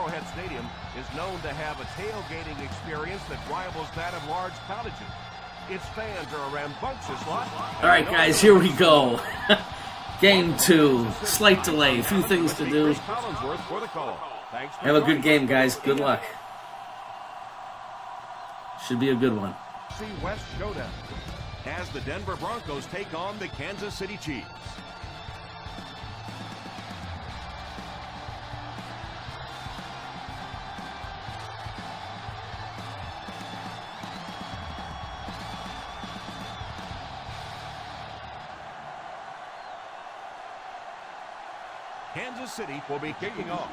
Arrowhead Stadium is known to have a tailgating experience that rivals that of large colleges. Its fans are a rambunctious lot. All right, guys, here we go. Game 2. Slight delay. A few things to do. Have a good game, guys. Good luck. Should be a good one. West Showdown as the Denver Broncos take on the Kansas City Chiefs. Kansas City will be kicking off.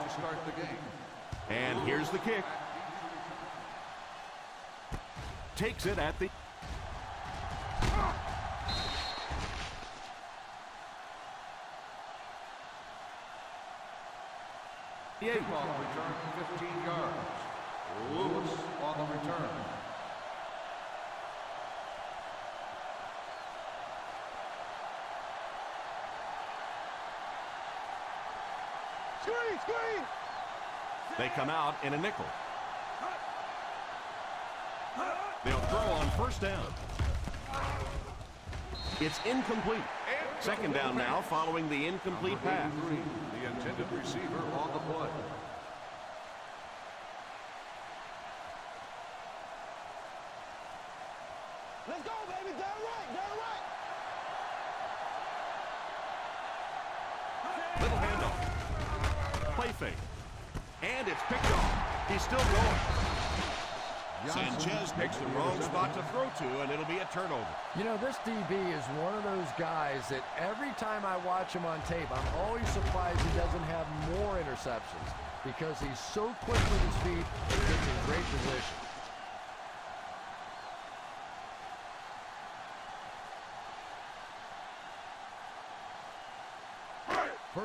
To start the game. And here's the kick. Takes it at the... Kickoff return 15 yards. Lewis on the return. Screen! They come out in a nickel. They'll throw on first down. It's incomplete. Second down now following the incomplete pass. The intended receiver on the play. Let's go, baby. Down right. Little handoff. Play fake. And it's picked off. He's still going. Sanchez picks the wrong spot to throw to, and it'll be a turnover. You know, this DB is one of those guys that every time I watch him on tape, I'm always surprised he doesn't have more interceptions because he's so quick with his feet and gets in great position.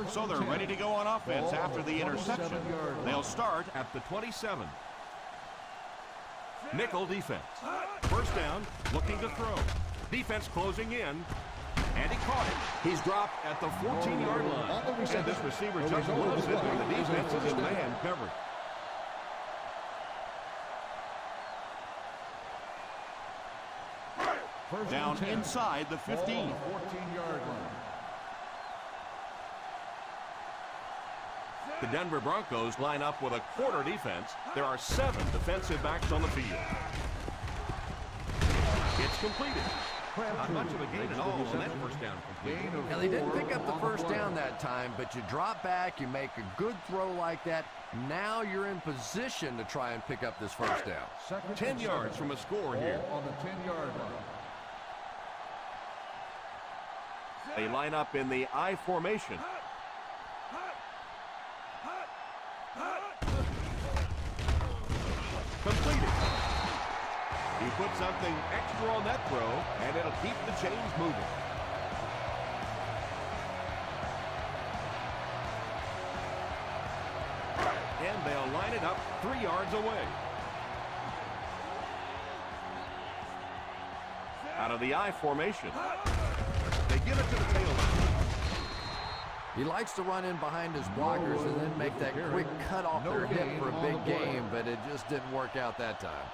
So they're ready to go on offense after the interception. They'll start at the 27. Nickel defense. First down, looking to throw. Defense closing in. And he caught it. He's dropped at the 14-yard line. And this receiver just loves it when the defense is in man coverage. Down inside the 15. 14-yard line. The Denver Broncos line up with a quarter defense. There are 7 defensive backs on the field. It's completed. Not much of a gain at all on that first down completed. Now, they didn't pick up the first down that time, but you drop back, you make a good throw like that. Now you're in position to try and pick up this first down. 10 yards from a score here. On the 10-yard line. They line up in the I formation. Completed. He put something extra on that throw, and it'll keep the chains moving. And they'll line it up 3 yards away. Out of the I formation. They give it to the tailback. He likes to run in behind his blockers and then make that quick cut off their hip for a big game, but it just didn't work out that time.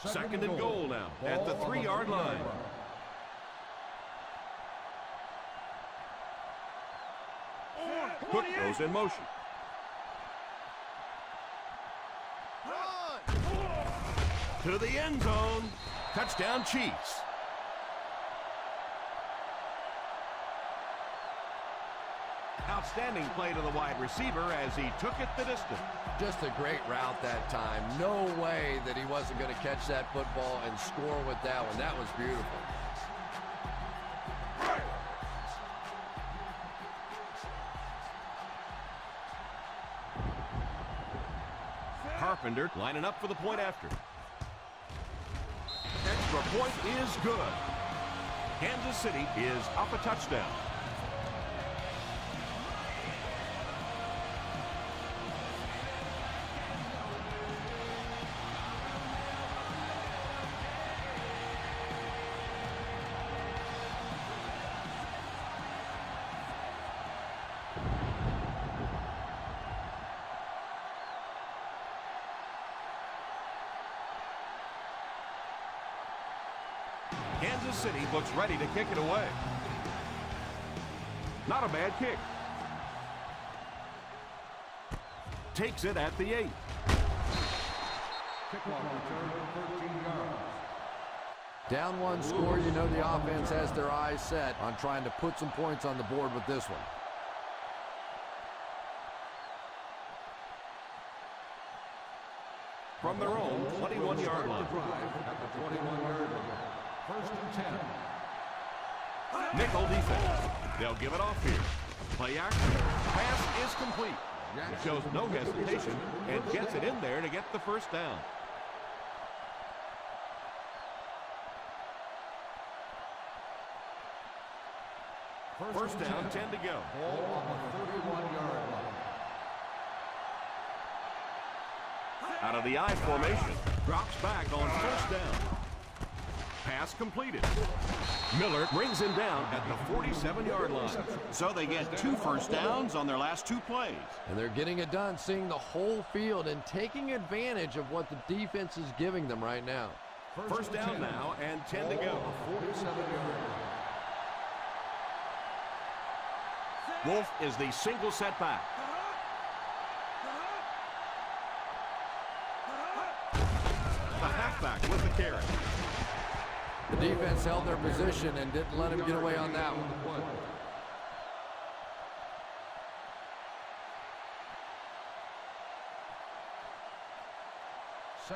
Second and goal now at the 3-yard line. Cook goes in motion. To the end zone. Touchdown Chiefs. Outstanding play to the wide receiver as he took it the distance. Just a great route that time. No way that he wasn't going to catch that football and score with that one. That was beautiful. Carpenter lining up for the point after. Extra point is good. Kansas City is up a touchdown. Kansas City looks ready to kick it away. Not a bad kick. Takes it at the 8. Kickoff return, 13 yards. Down one score, you know the offense has their eyes set on trying to put some points on the board with this one. From their own 21-yard line. At the 21-yard line. First and 10. Nickel defense. They'll give it off here. Play action. Pass is complete. He shows no hesitation and gets it in there to get the first down. First down, 10 to go. Ball on the 31-yard line. Out of the I formation. Drops back on first down. Pass completed. Miller brings him down at the 47-yard line. So they get 2 first downs on their last 2 plays. And they're getting it done, seeing the whole field and taking advantage of what the defense is giving them right now. First down now and 10 to go. 47-yard line. Wolf is the single setback. The halfback with the carry. The defense held their position and didn't let him get away on that one.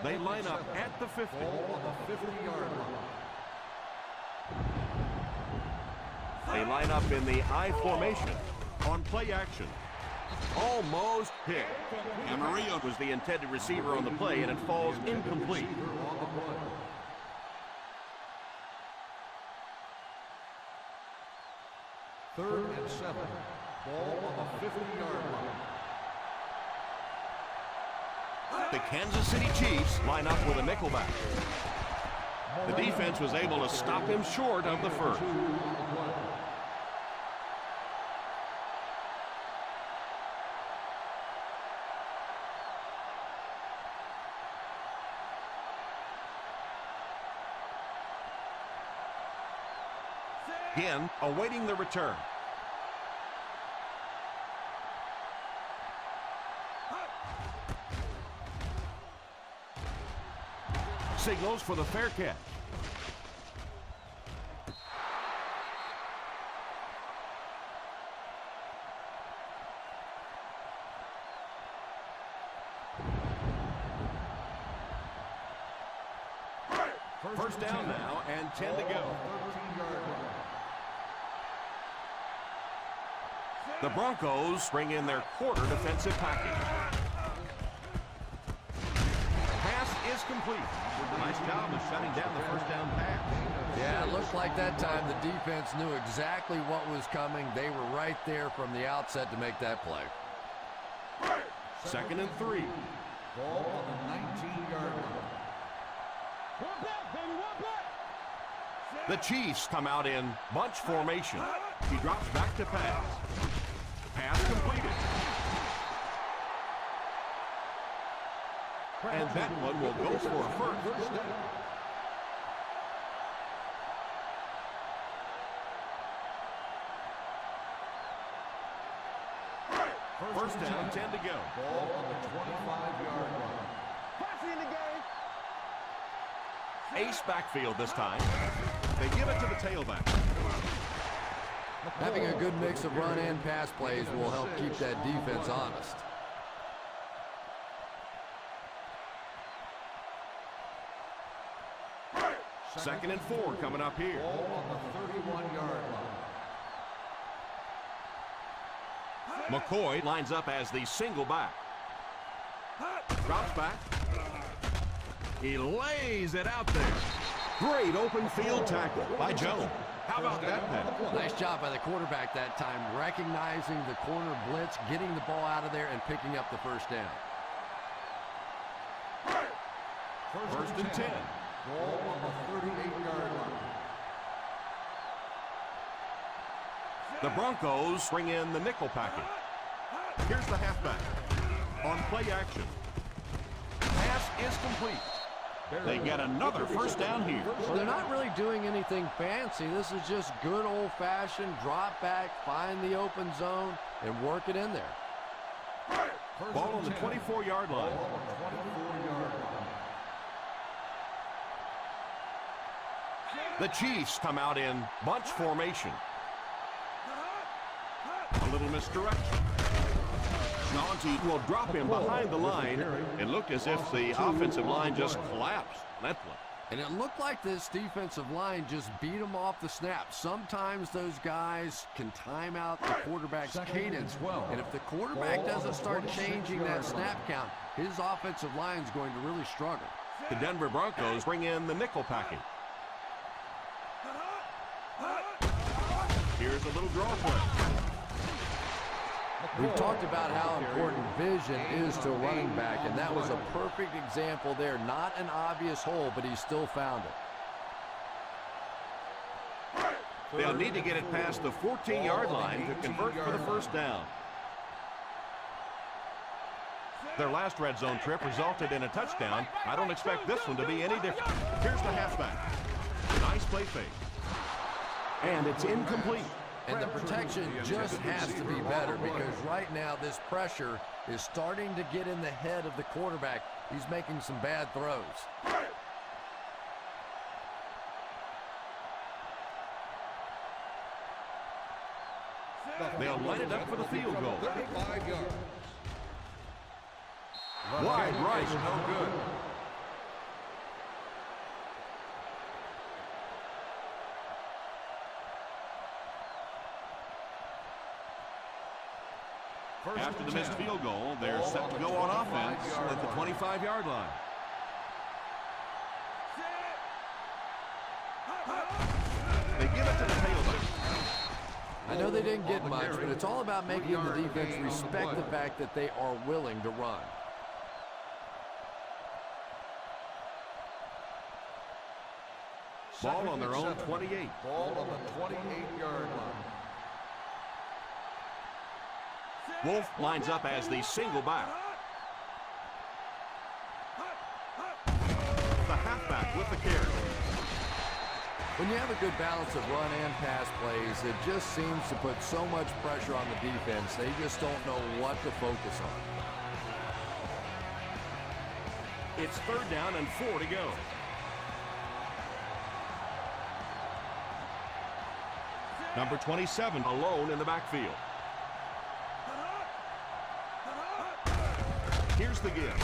They line up at the 50. Ball on the 50-yard line. They line up in the I formation on play action. Almost hit. Amarillo was the intended receiver on the play, and it falls incomplete. On the play. Third and 7. Ball on the 50-yard line. The Kansas City Chiefs line up with a nickelback. The defense was able to stop him short of the first. Again, awaiting the return. Signals for the fair catch. First down now and 10 to go. 13-yard line. The Broncos bring in their quarter defensive package. Pass is complete. Nice job of shutting down the first down pass. Yeah, it looked like that time the defense knew exactly what was coming. They were right there from the outset to make that play. Second and 3. Ball on the 19-yard line. One back, baby, one back. The Chiefs come out in bunch formation. He drops back to pass. Pass completed. And that one will go for a first. First down, 10 to go. Ball on the 25-yard line. Passing in the game. Ace backfield this time. They give it to the tailback. Having a good mix of run and pass plays will help keep that defense honest. Second and 4 coming up here. Ball on the 31-yard line. McCoy lines up as the single back. Drops back. He lays it out there. Great open field tackle by Jones. How about that pass? Nice job by the quarterback that time, recognizing the corner blitz, getting the ball out of there, and picking up the first down. First and 10. Ball on the 38-yard line. The Broncos bring in the nickel package. Here's the halfback. On play action. Pass is complete. They get another first down here. Well, they're not really doing anything fancy. This is just good old-fashioned drop back, find the open zone, and work it in there. Ball on the 24-yard line. The Chiefs come out in bunch formation. A little misdirection. Gaunty will drop him behind the line. It looked as if the offensive line just collapsed on that play. And it looked like this defensive line just beat them off the snap. Sometimes those guys can time out the quarterback's cadence. And if the quarterback doesn't start changing that snap count, his offensive line is going to really struggle. The Denver Broncos bring in the nickel packing. Here's a little draw play. We've talked about how important vision is to a running back, and that was a perfect example there. Not an obvious hole, but he still found it. They'll need to get it past the 14-yard line to convert for the first down. Their last red zone trip resulted in a touchdown. I don't expect this one to be any different. Here's the halfback. Nice play fake. And it's incomplete. And the protection just has to be better, because right now this pressure is starting to get in the head of the quarterback. He's making some bad throws. They'll line it up for the field goal. 35 yards. Wide right. No good. After the missed field goal, they're set to go on offense at the 25-yard line. They give it to the tailback. I know they didn't get much, but it's all about making the defense respect the fact that they are willing to run. Ball on their own 28. Ball on the 28-yard line. Wolf lines up as the single back. The halfback with the carry. When you have a good balance of run and pass plays, it just seems to put so much pressure on the defense, they just don't know what to focus on. It's third down and 4 to go. Number 27 alone in the backfield. Here's the give.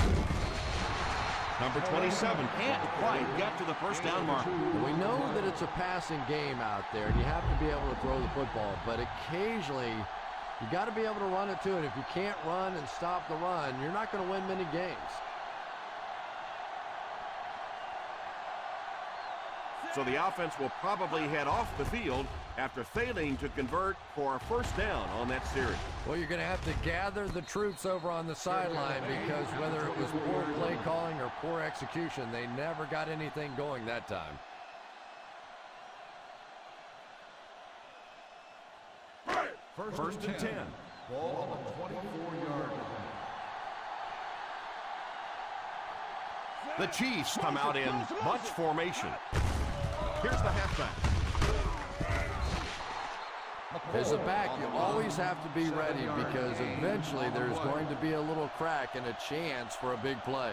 Number 27 can't quite get to the first down marker. We know that it's a passing game out there, and you have to be able to throw the football, but occasionally you got to be able to run it too, and if you can't run and stop the run, you're not going to win many games. So the offense will probably head off the field after failing to convert for a first down on that series. Well, you're going to have to gather the troops over on the sideline, because whether it was poor play calling or poor execution, they never got anything going that time. First and 10. Ball on the 24-yard line. The Chiefs come out in bunch formation. Here's the halfback. As a back, you always have to be ready, because eventually there's going to be a little crack and a chance for a big play.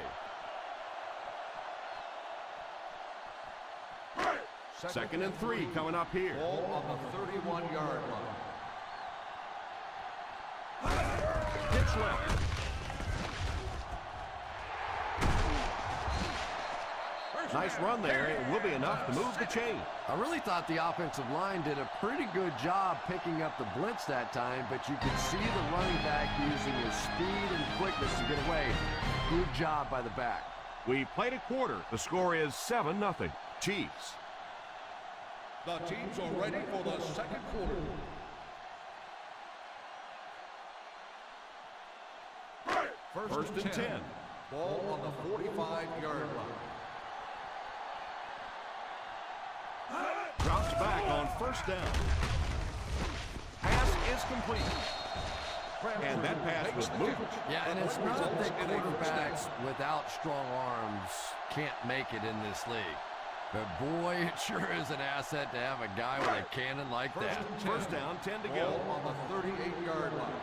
Second and 3 coming up here. Ball on the 31-yard line. Pitch left. Nice run there. It will be enough to move the chain. I really thought the offensive line did a pretty good job picking up the blitz that time, but you could see the running back using his speed and quickness to get away. Good job by the back. We played a quarter. The score is 7-0. Chiefs. The teams are ready for the second quarter. First and 10. Ball on the 45-yard line. Drops back on first down. Pass is complete. And that pass was moved. Yeah, and it's not that quarterbacks without strong arms can't make it in this league. But boy, it sure is an asset to have a guy with a cannon like that. First down, 10 to go. Ball on the 38-yard line.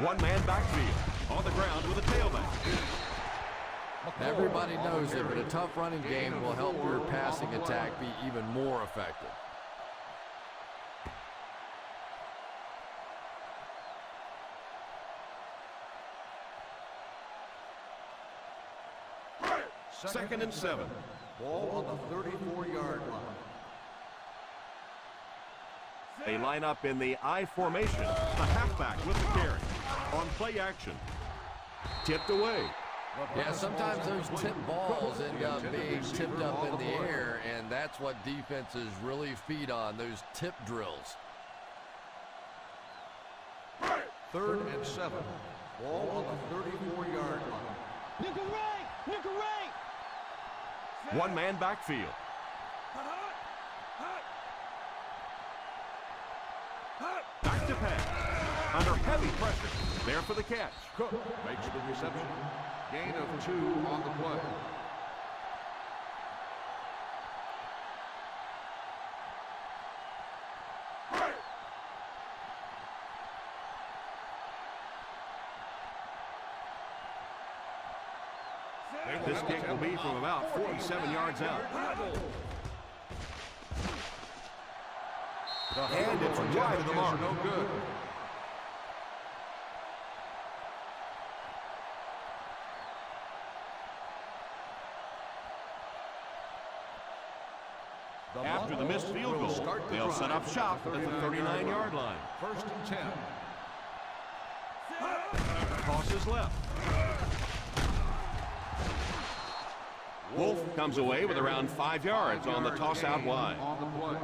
One-man backfield. On the ground with a tailback. Everybody knows it, but a tough running game will help your passing attack be even more effective. Second and 7. Ball on the 34-yard line. They line up in the I formation. The halfback with the carry. On play action. Tipped away. Yeah, sometimes those tip balls end up being tipped up in the air, and that's what defenses really feed on, those tip drills. Third and 7. Ball on the 34-yard line. Nickel right! Nickel right! One-man backfield. Back to pass. Under heavy pressure. There for the catch. Cook makes the reception. Gain of 2 on the play. This kick will be from about 47 yards out. And it's wide of the mark. No good. After the missed field goal, they'll set up shop at the 39-yard line. First and 10. Toss is left. Wolf comes away with around 5 yards on the toss out wide. On the play.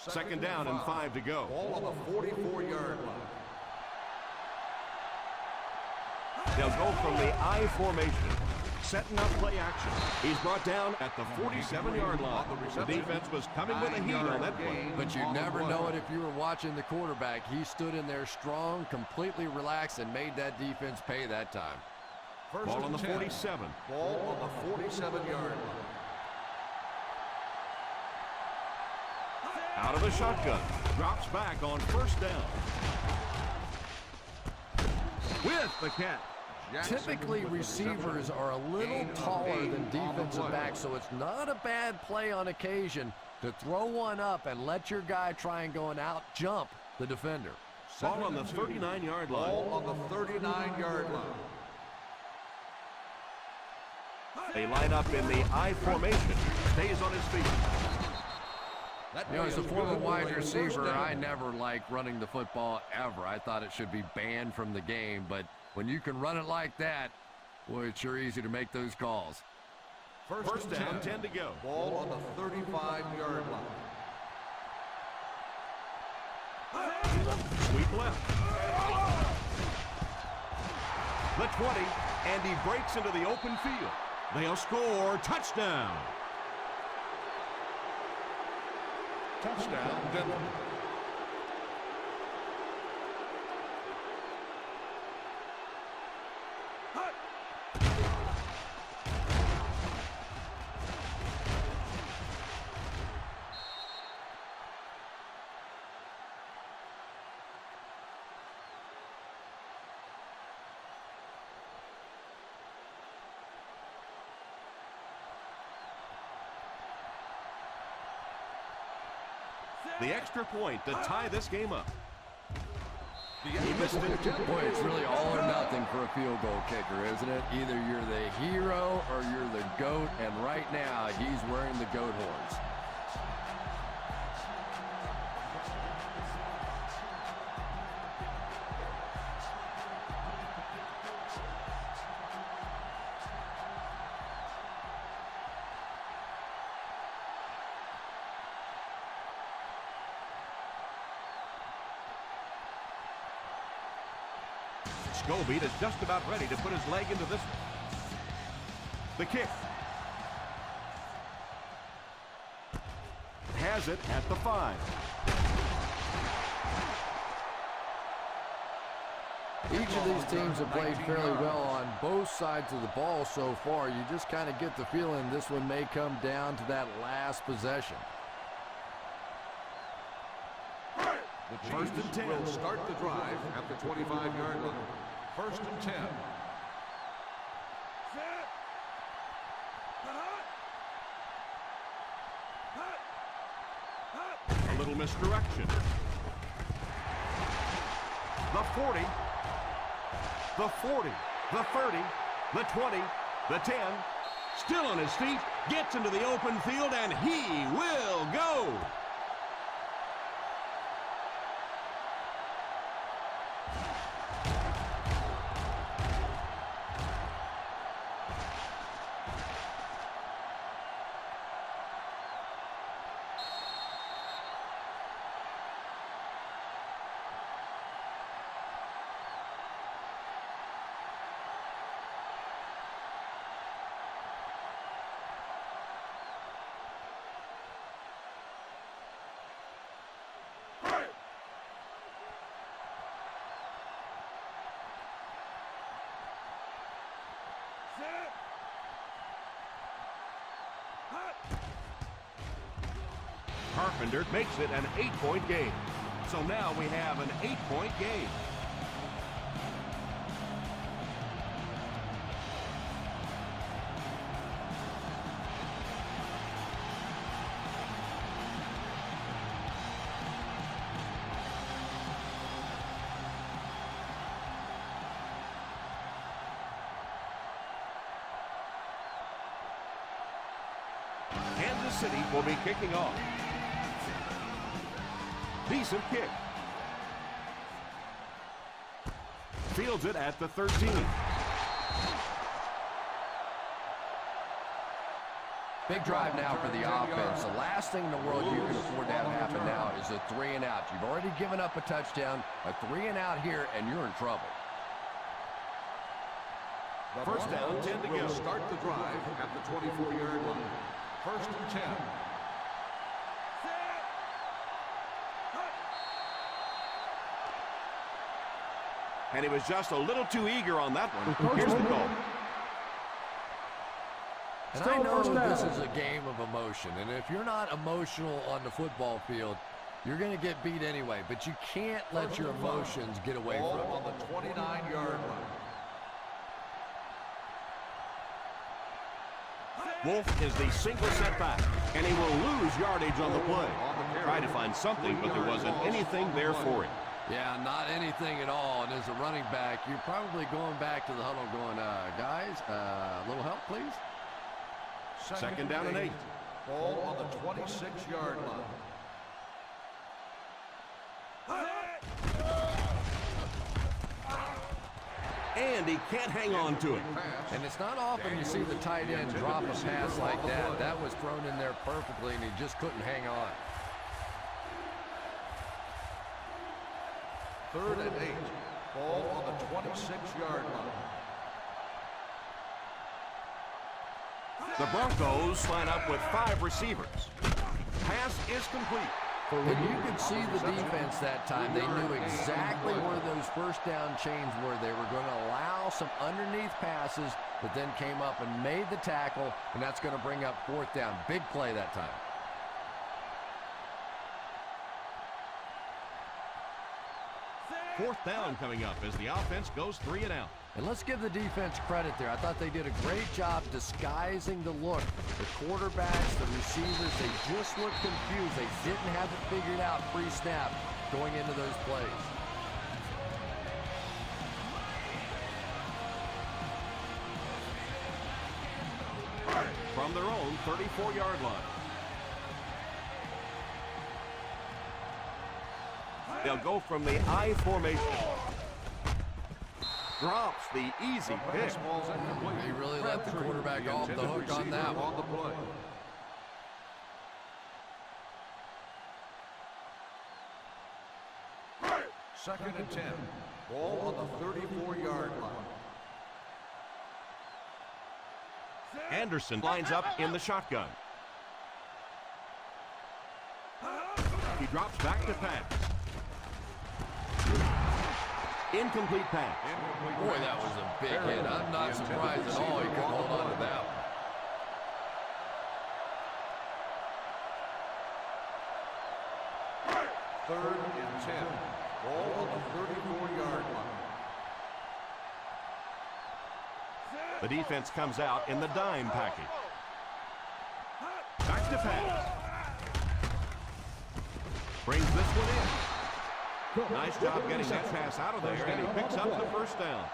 Second down and 5 to go. Ball on the 44-yard line. They'll go from the I formation, setting up play action. He's brought down at the 47-yard line. The defense was coming with a heat on that play. But you'd never know it if you were watching the quarterback. He stood in there strong, completely relaxed, and made that defense pay that time. First Ball on and the 10. 47. Ball on the 47-yard line. Out of the shotgun. Drops back on first down. With the catch. Typically, receivers are a little taller than defensive backs, so it's not a bad play on occasion to throw one up and let your guy try and go and out-jump the defender. Ball on the 39-yard line. Ball on the 39-yard line. They line up in the I formation. Stays on his feet. You know, as a former wide receiver, I never liked running the football ever. I thought it should be banned from the game, but when you can run it like that, boy, it's sure easy to make those calls. First down, 10 to go. Ball on the 35-yard line. Sweep left. The 20, and he breaks into the open field. They'll score. Touchdown. Touchdown, Denver. The extra point to tie this game up. Boy, it's really all or nothing for a field goal kicker, isn't it? Either you're the hero or you're the GOAT, and right now he's wearing the GOAT horns. Scobie is just about ready to put his leg into this one. The kick. has it at the 5. Each of these teams have played fairly well on both sides of the ball so far. You just kind of get the feeling this one may come down to that last possession. The first and 10 will start the drive at the 25-yard line. First and 10. A little misdirection. The 40. The 40. The 30. The 20. The 10. Still on his feet. Gets into the open field, and he will go. Carpenter makes it an 8-point game. So now we have an 8-point game. Kansas City will be kicking off. Decent kick. Fields it at the 13. Big drive now for the offense. The last thing in the world you can afford to have happen now is a 3-and-out. You've already given up a touchdown, a 3-and-out here, and you're in trouble. First down, 10 to go. Start the drive at the 24-yard line. First and 10. And he was just a little too eager on that one. Here's the goal. And I know this is a game of emotion, and if you're not emotional on the football field, you're going to get beat anyway, but you can't let your emotions get away from you. On the 29-yard line. Wolf is the single setback, and he will lose yardage on the play. Tried to find something, but there wasn't anything there for him. Yeah, not anything at all. And as a running back, you're probably going back to the huddle going, guys, a little help, please? Second down and 8. Ball on the 26-yard line. And he can't hang on to it. And it's not often you see the tight end drop a pass like that. That was thrown in there perfectly, and he just couldn't hang on. Third and 8. Ball on the 26-yard line. The Broncos line up with 5 receivers. Pass is complete. And you could see the defense that time. They knew exactly where those first down chains were. They were going to allow some underneath passes, but then came up and made the tackle, and that's going to bring up 4th down. Big play that time. Fourth down coming up as the offense goes 3 and out. And let's give the defense credit there. I thought they did a great job disguising the look. The quarterbacks, the receivers, they just looked confused. They didn't have it figured out pre-snap going into those plays. From their own 34-yard line. They'll go from the I formation. Drops the easy pick. They really let the quarterback off the hook on that one. On the play. Second and 10. Ball on the 34-yard line. Anderson lines up in the shotgun. He drops back to pass. Incomplete pass. Boy, that was a big hit. I'm not surprised at all he could hold on to that one. Third and 10. Ball on the 34-yard line. The defense comes out in the dime package. Back to pass. Brings this one in. Nice job getting that pass out of there, and he picks up the first down.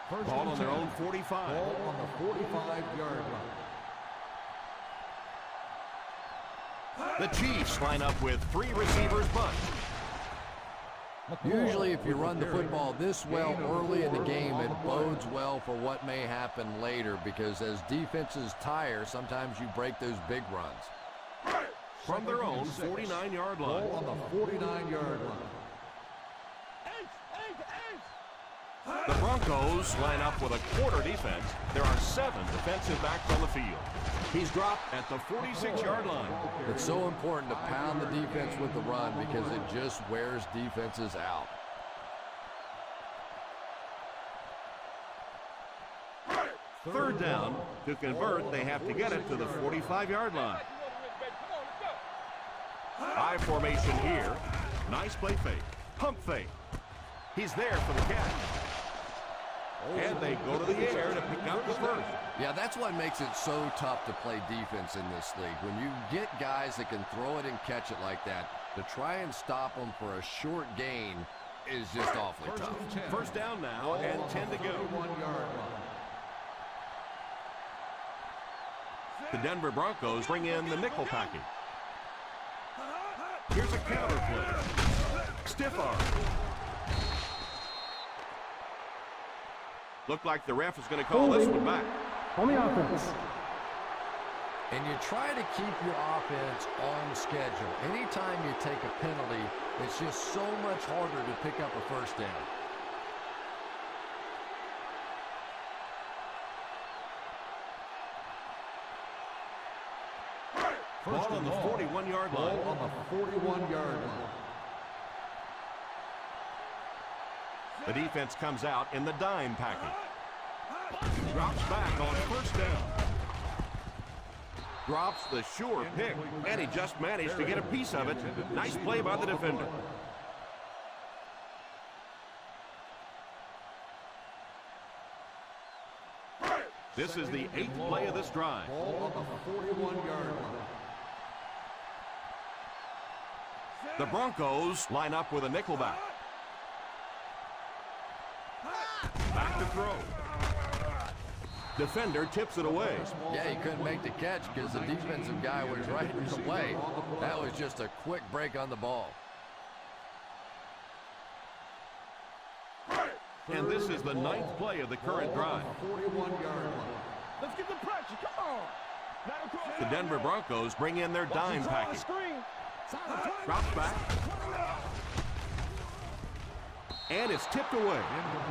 Ball on their own 45. Ball on the 45-yard line. The Chiefs line up with 3 receivers bunched. Usually if you run the football this well early in the game, it bodes well for what may happen later, because as defenses tire, sometimes you break those big runs. From their own 49-yard line. Ball on the 49-yard line. The Broncos line up with a quarter defense. There are 7 defensive backs on the field. He's dropped at the 46-yard line. It's so important to pound the defense with the run because it just wears defenses out. Third down. To convert, they have to get it to the 45-yard line. I formation here. Nice play fake. Pump fake. He's there for the catch. And they go to the air to pick up the first. Yeah, that's what makes it so tough to play defense in this league. When you get guys that can throw it and catch it like that, to try and stop them for a short gain is just awfully tough. First down now and 10 to go. 31-yard line. The Denver Broncos bring in the nickel package. Here's a counter play. Stiff arm. Looked like the ref is going to call this one back. On the offense. And you try to keep your offense on schedule. Anytime you take a penalty, it's just so much harder to pick up a first down. Ball on the 41-yard line. Ball on the 41-yard line. The defense comes out in the dime package. Drops back on first down. Drops the sure pick, and he just managed to get a piece of it. Nice play by the defender. This is the 8th play of this drive. Ball on the 41-yard line. The Broncos line up with a nickelback. Back to throw. Defender tips it away. Yeah, he couldn't make the catch because the defensive guy was right in the way. That was just a quick break on the ball. And this is the 9th play of the current drive. 41-yard line. Let's get the pressure. Come on. The Denver Broncos bring in their dime package. Drops back. And it's tipped away.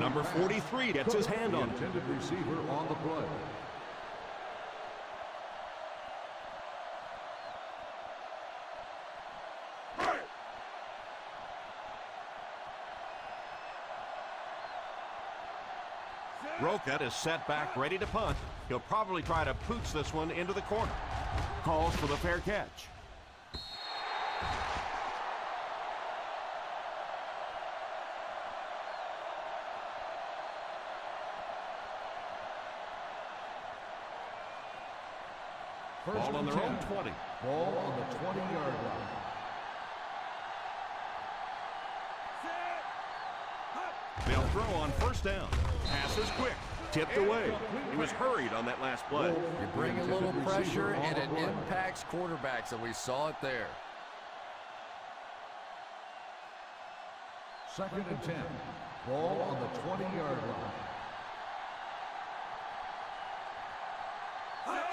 Number 43 gets his hand on it. Intended receiver on the play. Roquette is set back, ready to punt. He'll probably try to pooch this one into the corner. Calls for the fair catch. Ball on their own 20. Ball on the 20-yard line. They'll throw on first down. Pass is quick. Tipped away. He was hurried on that last play. You bring a little pressure and it impacts quarterbacks, and we saw it there. 2nd and 10. Ball on the 20-yard line.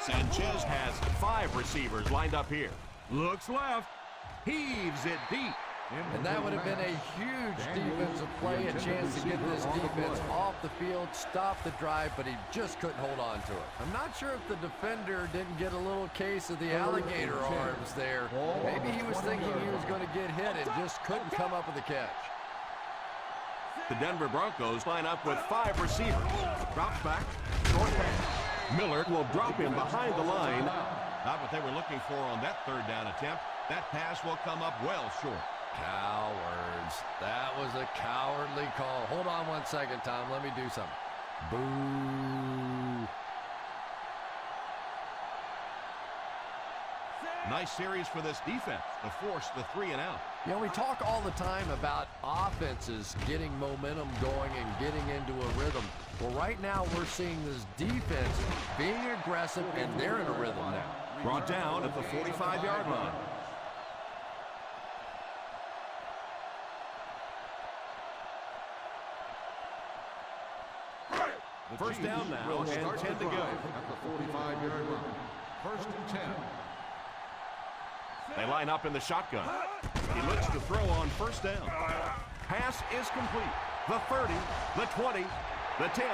Sanchez has 5 receivers lined up here. Looks left. Heaves it deep. And that would have been a huge defensive play, a chance to get this defense off the field, stop the drive, but he just couldn't hold on to it. I'm not sure if the defender didn't get a little case of the alligator arms there. Maybe he was thinking he was going to get hit and just couldn't come up with a catch. The Denver Broncos line up with 5 receivers. Drops back, short pass. Miller will drop him behind the line. Not what they were looking for on that 3rd down attempt. That pass will come up well short. Cowards. That was a cowardly call. Hold on 1 second, Tom. Let me do something. Boo. Nice series for this defense to force the 3-and-out. You know, we talk all the time about offenses getting momentum going and getting into a rhythm. Well, right now we're seeing this defense being aggressive, and they're in a rhythm now. Brought down at the 45-yard line. First down now, and 10 to go. At the 45-yard line. 1st and 10. They line up in the shotgun. He looks to throw on 1st down. Pass is complete. The 30, the 20, the 10.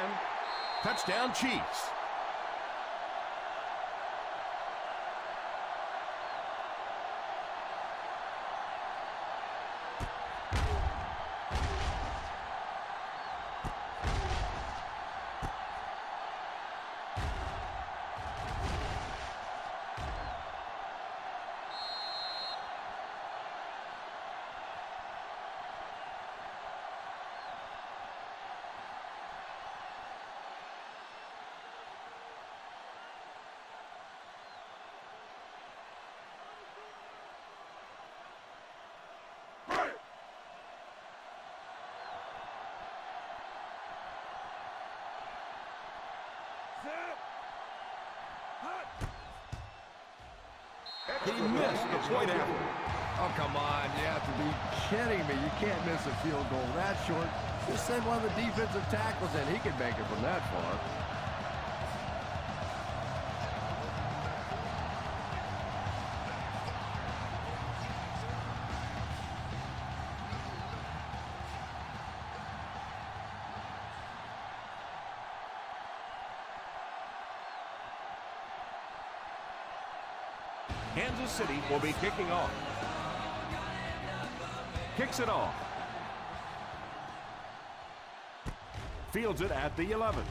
Touchdown Chiefs. He missed the point after. Oh, come on. You have to be kidding me. You can't miss a field goal that short. Just send one of the defensive tackles in. He can make it from that far. Kansas City will be kicking off. Kicks it off. Fields it at the 11.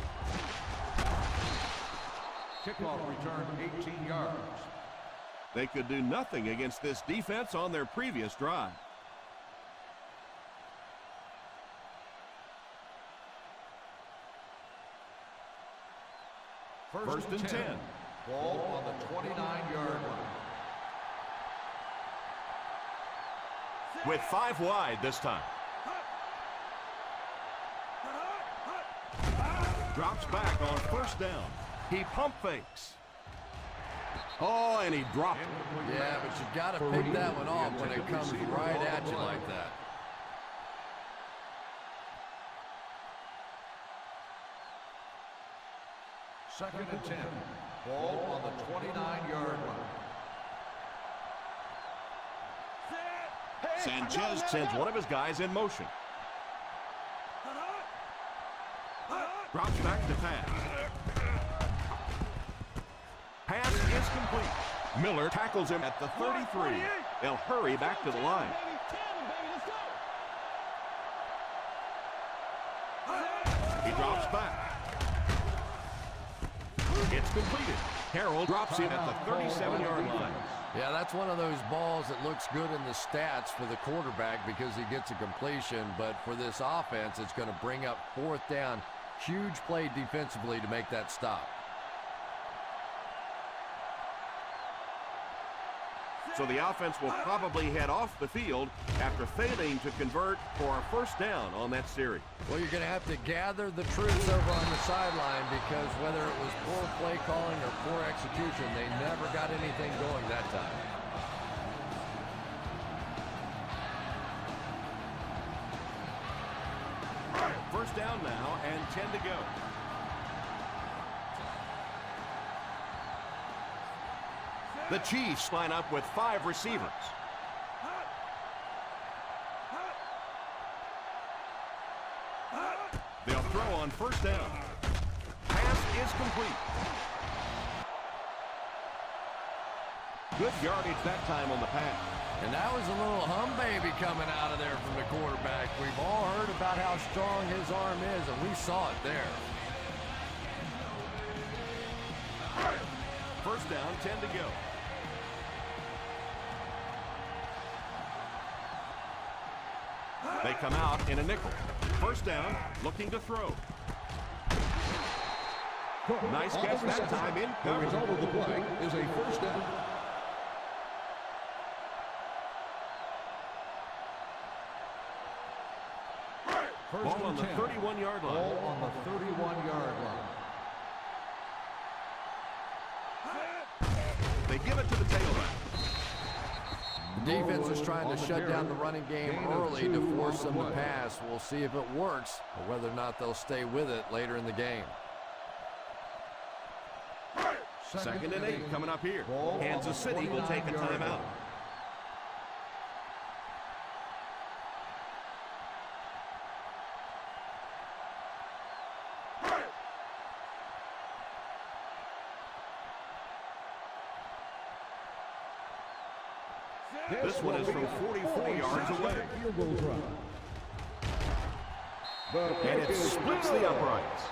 Kickoff return 18 yards. They could do nothing against this defense on their previous drive. First and 10. Ball on the 29-yard line. With 5 wide this time. Drops back on 1st down. He pump fakes. Oh, and he dropped it. Yeah, but you got to pick that one off when it comes right at you like that. Second and 10. Ball on the 29-yard line. Sanchez sends one of his guys in motion. Drops back to pass. Pass is complete. Miller tackles him at the 33. They'll hurry back to the line. He drops back. It's completed. Carroll drops him at the 37-yard line. Yeah, that's one of those balls that looks good in the stats for the quarterback because he gets a completion, but for this offense, it's going to bring up 4th down. Huge play defensively to make that stop. So the offense will probably head off the field after failing to convert for a 1st down on that series. Well, you're going to have to gather the troops over on the sideline because whether it was poor play calling or poor execution, they never got anything going that time. First down now and 10 to go. The Chiefs line up with 5 receivers. throw on first down. Pass is complete. Good yardage that time on the pass. And that was a little hum baby coming out of there from the quarterback. We've all heard about how strong his arm is, and we saw it there. First down, 10 to go. They come out in a nickel. First down, looking to throw. Nice catch that time in The coverage. result of the play is a first down. First Ball on and the 10. 31-yard line. Ball on the 31-yard line. They give it to the tailback. The defense is trying to shut down the running game early to force them to pass. We'll see if it works, or whether or not they'll stay with it later in the game. Second and 8 coming up here. Kansas City will take a timeout. This one is from 44 yards away. Field goal drive. And it splits the uprights.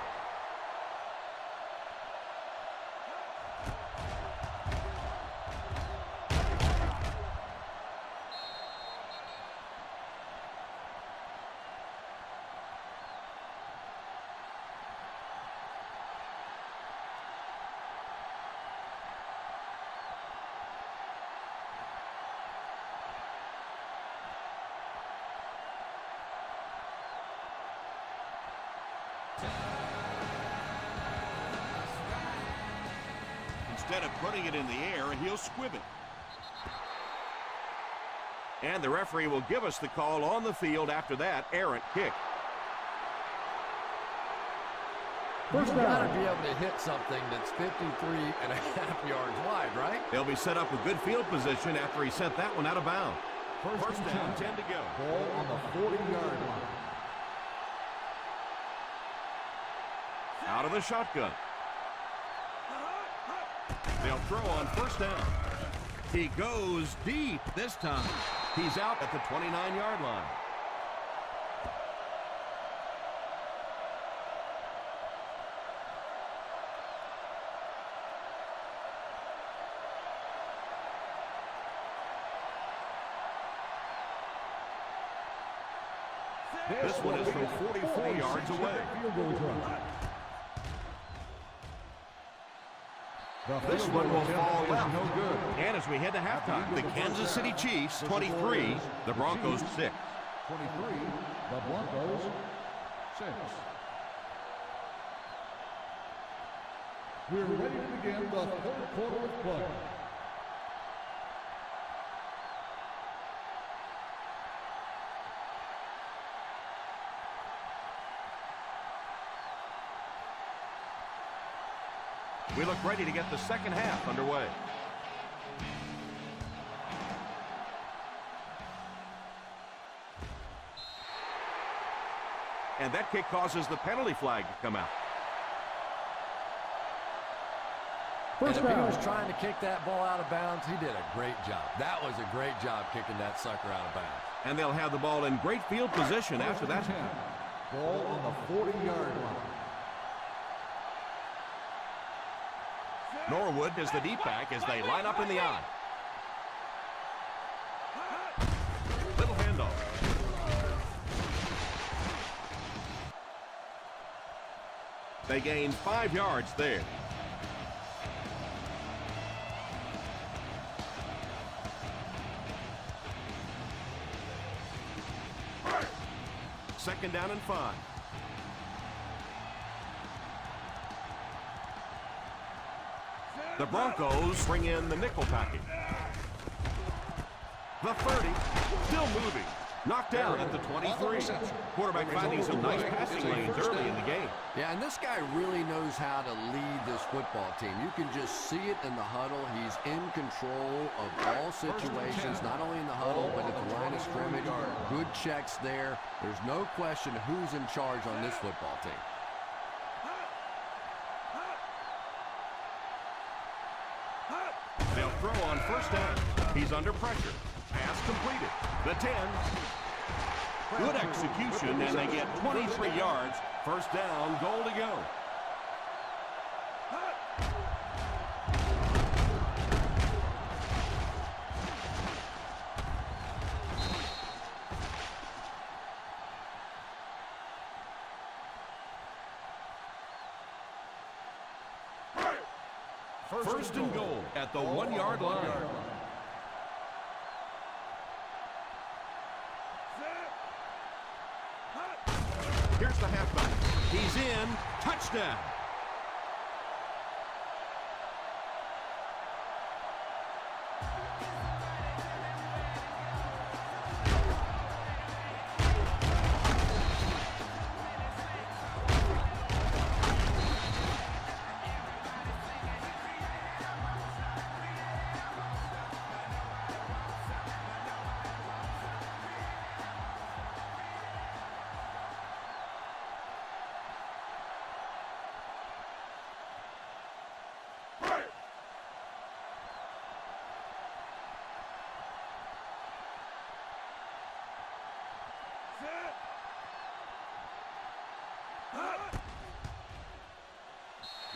Instead of putting it in the air, he'll squib it. And the referee will give us the call on the field after that errant kick. You've got to be able to hit something that's 53.5 yards wide, right? They'll be set up with good field position after he sent that one out of bounds. First down, 10 to go. Ball on the 40-yard line. Out of the shotgun. They'll throw on first down. He goes deep this time. He's out at the 29-yard line. This one is from 44 yards away. Field goal drive. This one will fall left. No good. And as we head to halftime, the Kansas City Chiefs 23, the Broncos 6. 23, the Broncos 6. We're ready to begin the third quarter of play. We look ready to get the second half underway. And that kick causes the penalty flag to come out. And if he was trying to kick that ball out of bounds, he did a great job. That was a great job kicking that sucker out of bounds. And they'll have the ball in great field position after that. Ball on the 40-yard line. Norwood does the deep back as they line up in the I. Little handoff. They gain 5 yards there. Second down and 5. The Broncos bring in the nickel package. The 30, still moving. Knocked down at the 23. Quarterback finding some nice passing lanes early in the game. Yeah, and this guy really knows how to lead this football team. You can just see it in the huddle. He's in control of all situations, not only in the huddle, but at the line of scrimmage. Good checks there. There's no question who's in charge on this football team. throw on first down. He's under pressure. Pass completed. The 10. Good execution, and they get 23 yards. First down, goal to go. First and goal at the 1-yard line. Here's the halfback. He's in. Touchdown.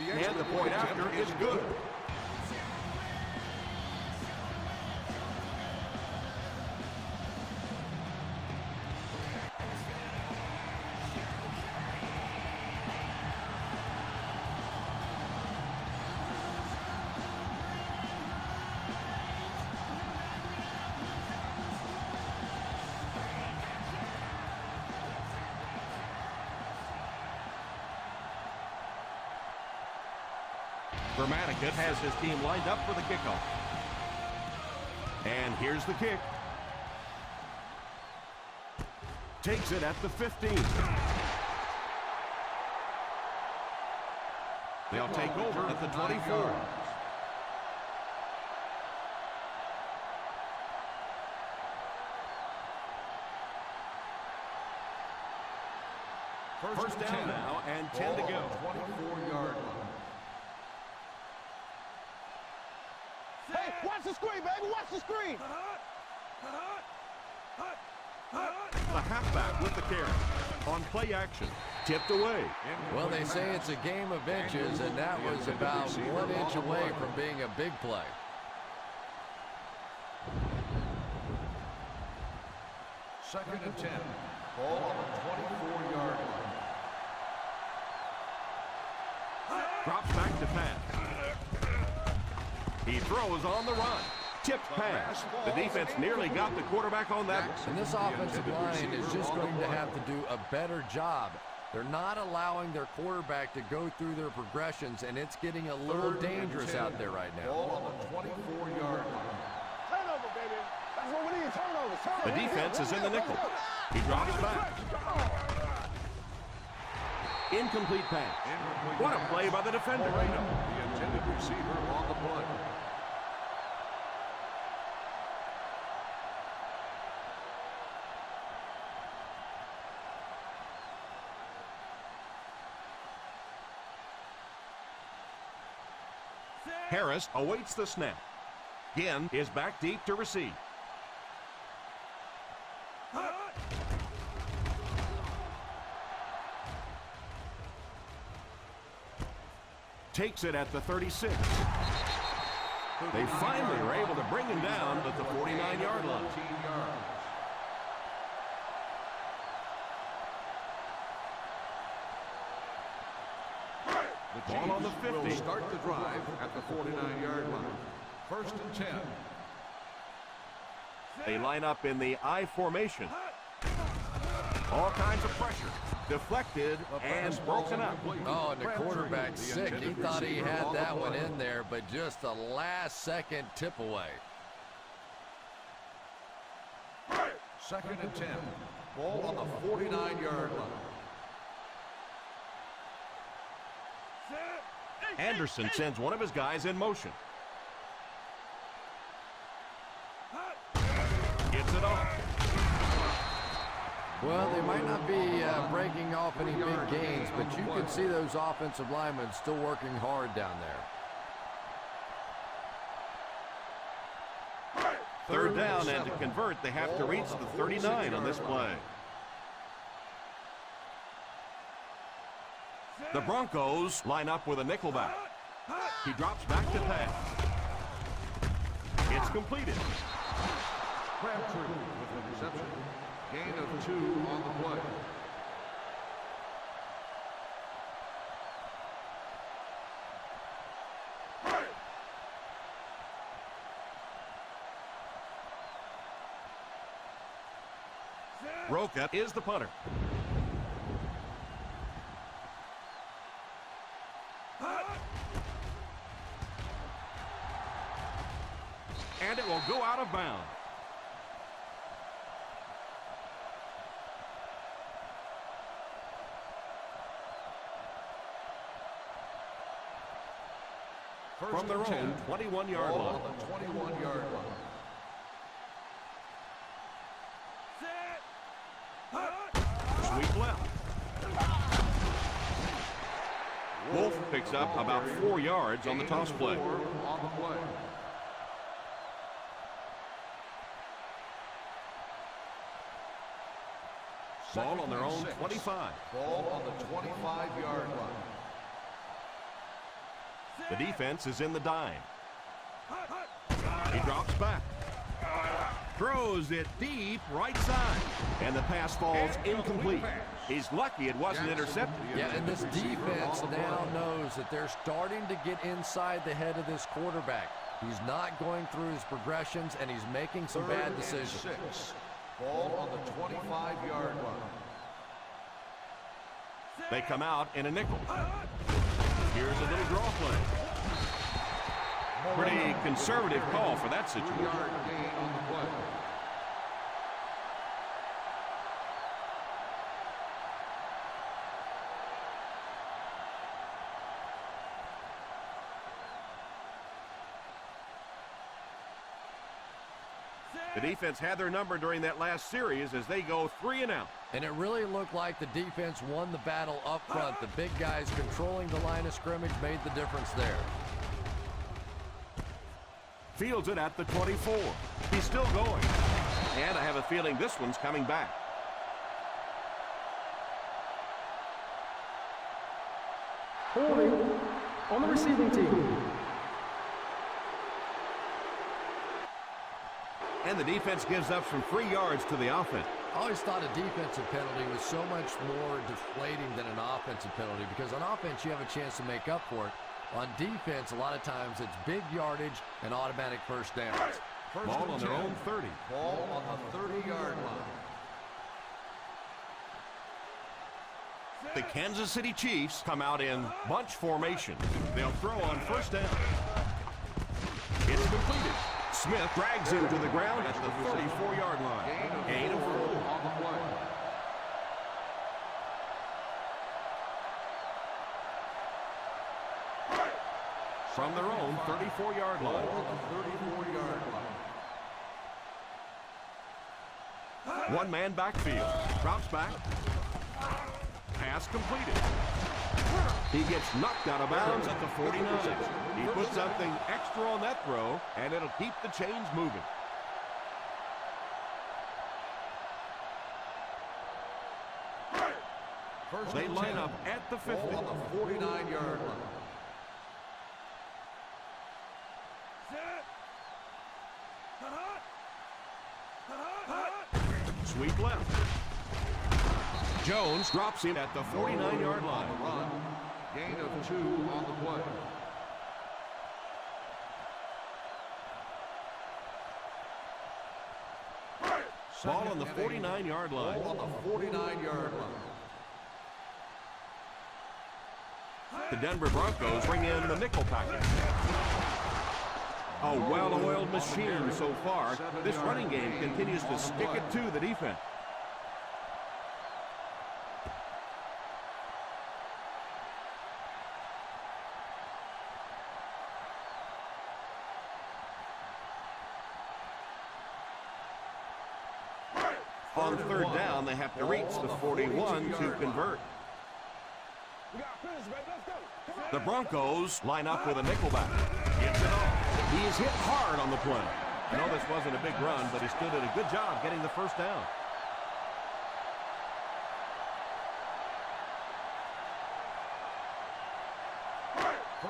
And the point after is good. Dramaticus has his team lined up for the kickoff. And here's the kick. Takes it at the 15. They'll take over at the 24. First down now and 10 to go. 24-yard line. Hey, watch the screen, baby. Watch the screen. The halfback with the carry. On play action. Tipped away. Well, they say it's a game of inches, and that was about 1 inch away from being a big play. Second and 10. Ball on the 24-yard line. Drops back to pass. He throws on the run. Tipped pass. The defense nearly got the quarterback on that one. And this offensive line is just going to have to do a better job. They're not allowing their quarterback to go through their progressions, and it's getting a little dangerous out there right now. Ball on the 24-yard line. Turnover, baby. That's what we need, turnovers. The defense is in the nickel. He drops back. Incomplete pass. What a play by the defender. The intended receiver on the play. Harris awaits the snap. Ginn is back deep to receive. Takes it at the 36. They finally were able to bring him down at the 49-yard line. 14 yards. The Ball on the Chiefs will 50. start the drive at the 49-yard line. First and 10. They line up in the I formation. All kinds of pressure. Deflected and broken up. Oh, and the quarterback's sick. He thought he had that one in there, but just a last-second tip away. Second and 10. Ball on the 49-yard line. Anderson sends one of his guys in motion. Gets it off. Well, they might not be breaking off any big gains, but you can see those offensive linemen still working hard down there. Third down, and to convert, they have to reach the 39 on this play. The Broncos line up with a nickelback. He drops back to pass. It's completed. Crabtree with the reception. Gain of 2 on the play. Roca is the punter. And it will go out of bounds. From their own 21-yard line. On the 21-yard line. Sweep left. Wolf picks up about 4 yards on the toss play. On the play. Ball on their own 25. Ball on the 25-yard line. The defense is in the dime. He drops back. Throws it deep right side. And the pass falls incomplete. He's lucky it wasn't intercepted. Yeah, and this defense now knows that they're starting to get inside the head of this quarterback. He's not going through his progressions, and he's making some bad decisions. 6. Ball on the 25-yard line. They come out in a nickel. Here's a little draw play. Pretty conservative call for that situation. 2-yard gain on the play. The defense had their number during that last series as they go 3 and out. And it really looked like the defense won the battle up front. The big guys controlling the line of scrimmage made the difference there. Fields it at the 24. He's still going. And I have a feeling this one's coming back. Holding on the receiving team. And the defense gives up some free yards to the offense. I always thought a defensive penalty was so much more deflating than an offensive penalty, because on offense you have a chance to make up for it. On defense, a lot of times it's big yardage and automatic first downs. Ball on their own 30. Ball on the 30-yard line. The Kansas City Chiefs come out in bunch formation. They'll throw on first down. It's completed. Smith drags him to the ground at the 34-yard line. Gain of 4 on the play. From their own 34-yard line. On the 34-yard line. One man backfield. Drops back. Pass completed. He gets knocked out of bounds at the 49. He puts something extra on that throw, and it'll keep the chains moving. They line up at the 50. Ball on the 49-yard line. Sweep left. Jones drops him at the 49-yard line. Run. Gain of 2 on the play. Ball on the 49-yard line. Ball on the 49-yard line. The Denver Broncos bring in the nickel package. A well-oiled machine so far. This running game continues to stick it to the defense. On third down, they have to reach the 41 to convert. The Broncos line up with a nickelback. Gets it off. He is hit hard on the play. I know this wasn't a big run, but he still did a good job getting the first down.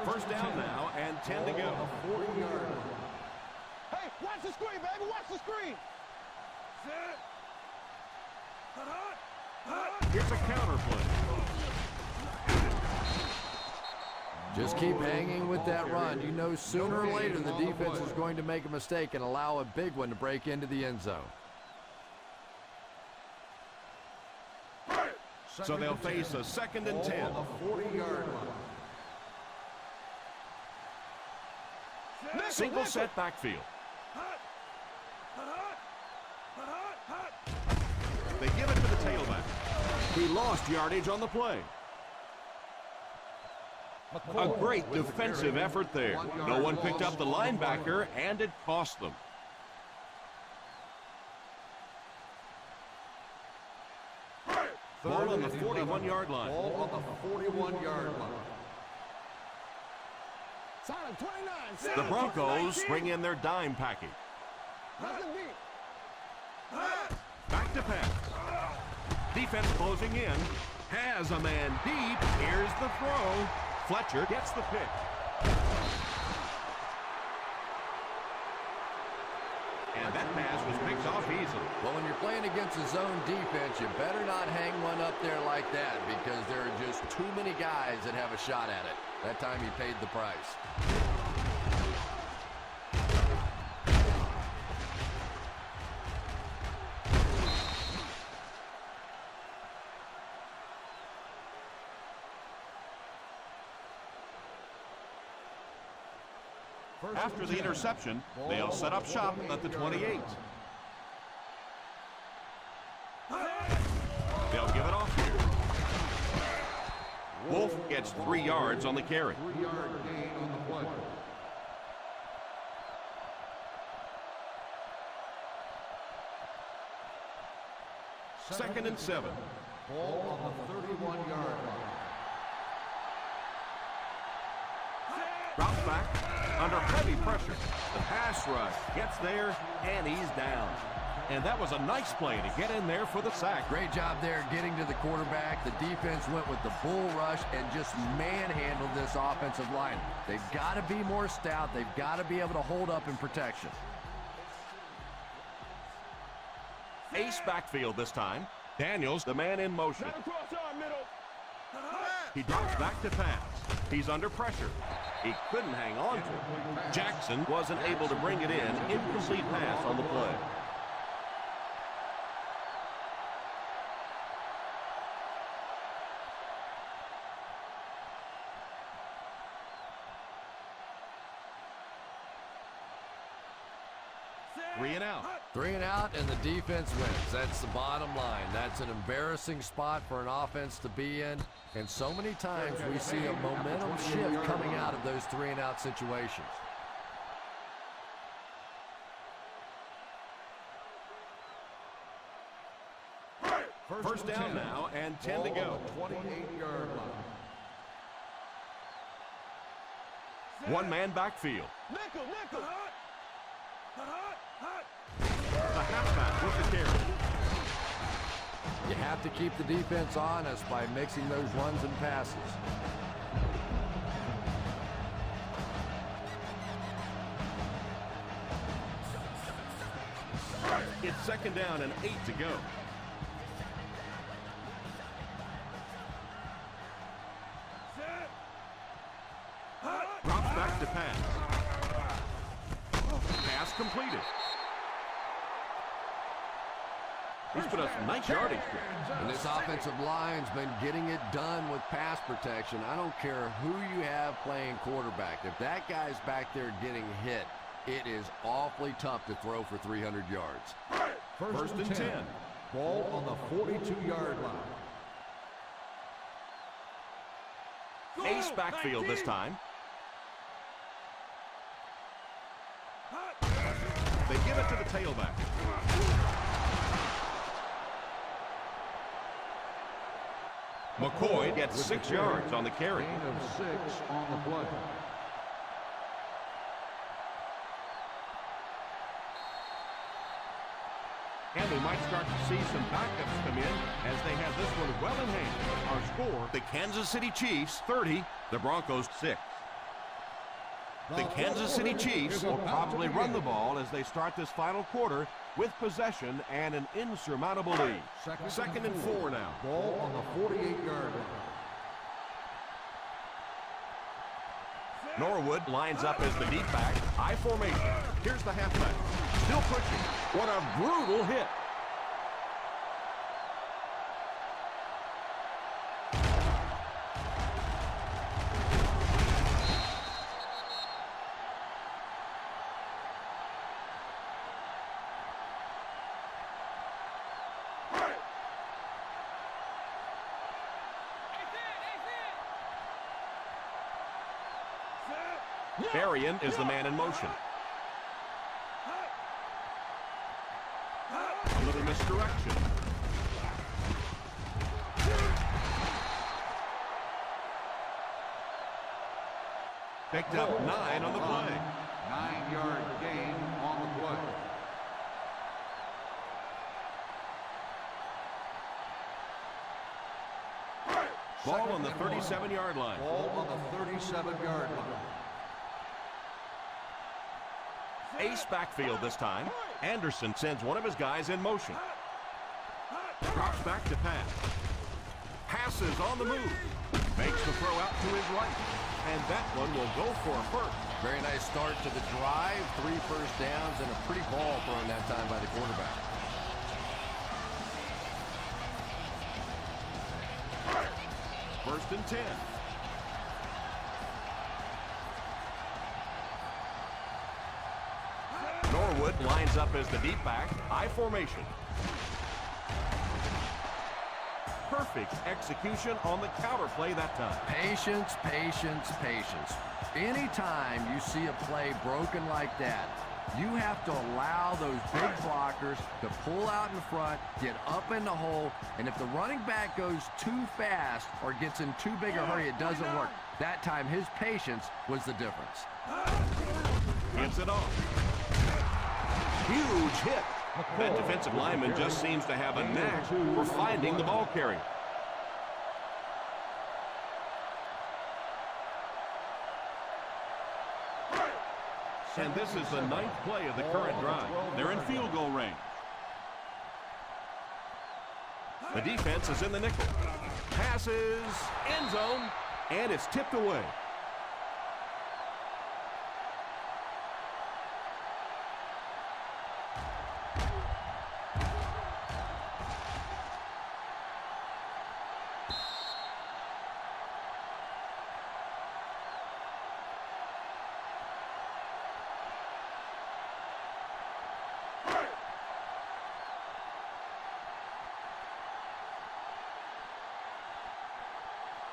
First down now, and 10 to go. 40-yard line. Hey, watch the screen, baby. Watch the screen. Here's a counter play. Just keep hanging with that run. You know sooner or later the defense is going to make a mistake and allow a big one to break into the end zone. So they'll face a 2nd and 10. A 40-yard line. Single set backfield. They give it to the tailback. He lost yardage on the play. A great defensive effort there. No one picked up the linebacker, and it cost them. Ball on the 41-yard line. Ball on the 41-yard line. Silent 29. The Broncos bring in their dime package. Back to pass. Defense closing in. Has a man deep. Here's the throw. Fletcher gets the pick. And that pass was picked off easily. Well, when you're playing against a zone defense, you better not hang one up there like that because there are just too many guys that have a shot at it. That time he paid the price. After the interception, they'll set up shop at the 28. They'll give it off here. Wolf gets 3 yards on the carry. 3-yard gain on the play. Second and 7. Ball on the 31-yard line. Drops back under heavy pressure. The pass rush gets there, and he's down. And that was a nice play to get in there for the sack. Great job there getting to the quarterback. The defense went with the bull rush and just manhandled this offensive line. They've got to be more stout. They've got to be able to hold up in protection. Ace backfield this time. Daniels, the man in motion. He drops back to pass. He's under pressure. He couldn't hang on to it. Jackson wasn't able to bring it in. Incomplete pass on the play. Three and out. 3 and out, and the defense wins. That's the bottom line. That's an embarrassing spot for an offense to be in. And so many times we see a momentum shift coming out of those 3 and out situations. First down now, and 10 to go. 28-yard line. One-man backfield. Nickel, nickel. The halfback with the carry. You have to keep the defense honest by mixing those runs and passes. It's second down and 8 to go. Drops back to pass. Pass completed. He's put up some nice yardage there. And this offensive line's been getting it done with pass protection. I don't care who you have playing quarterback. If that guy's back there getting hit, it is awfully tough to throw for 300 yards. First and 10. Ball on the 42-yard line. Ace backfield this time. They give it to the tailback. McCoy gets 6 yards on the carry. Gain of 6 on the play. And we might start to see some backups come in as they have this one well in hand. Our score, the Kansas City Chiefs 30, the Broncos 6. The Kansas City Chiefs will probably run the ball as they start this final quarter with possession and an insurmountable lead. Second and 4 now. Ball on the 48-yard line. Norwood lines up as the deep back. I formation. Here's the halfback. Still pushing. What a brutal hit. Berrien is the man in motion. A little misdirection. Picked up 9 on the play. 9-yard gain on the play. Ball on the 37-yard line. Ball on the 37-yard line. Ace backfield this time. Anderson sends one of his guys in motion. Drops back to pass. Passes on the move. Makes the throw out to his right. And that one will go for a first. Very nice start to the drive. 3 first downs and a pretty ball thrown that time by the quarterback. First and 10. Norwood lines up as the deep back. I formation. Perfect execution on the counter play that time. Patience, patience, patience. Anytime you see a play broken like that, you have to allow those big blockers to pull out in front, get up in the hole, and if the running back goes too fast or gets in too big a hurry, it doesn't work. That time, his patience was the difference. Gets it off. Huge hit. That defensive lineman just seems to have a knack for finding the ball carrier. And this is the 9th play of the current drive. They're in field goal range. The defense is in the nickel. Passes, end zone, and it's tipped away.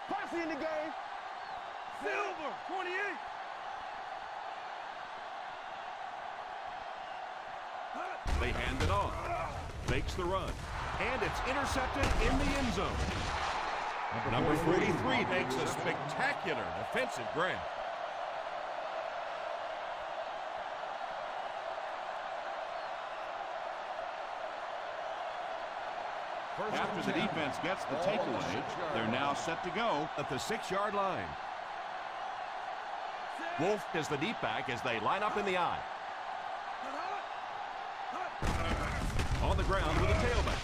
Posse in the game. Silver, 28. They hand it off. Makes the run. And it's intercepted in the end zone. Number 43 makes a spectacular defensive grab. After the defense gets the takeaway, they're now set to go At the 6-yard line. Wolf is the deep back as they line up in the eye. On the ground with a tailback.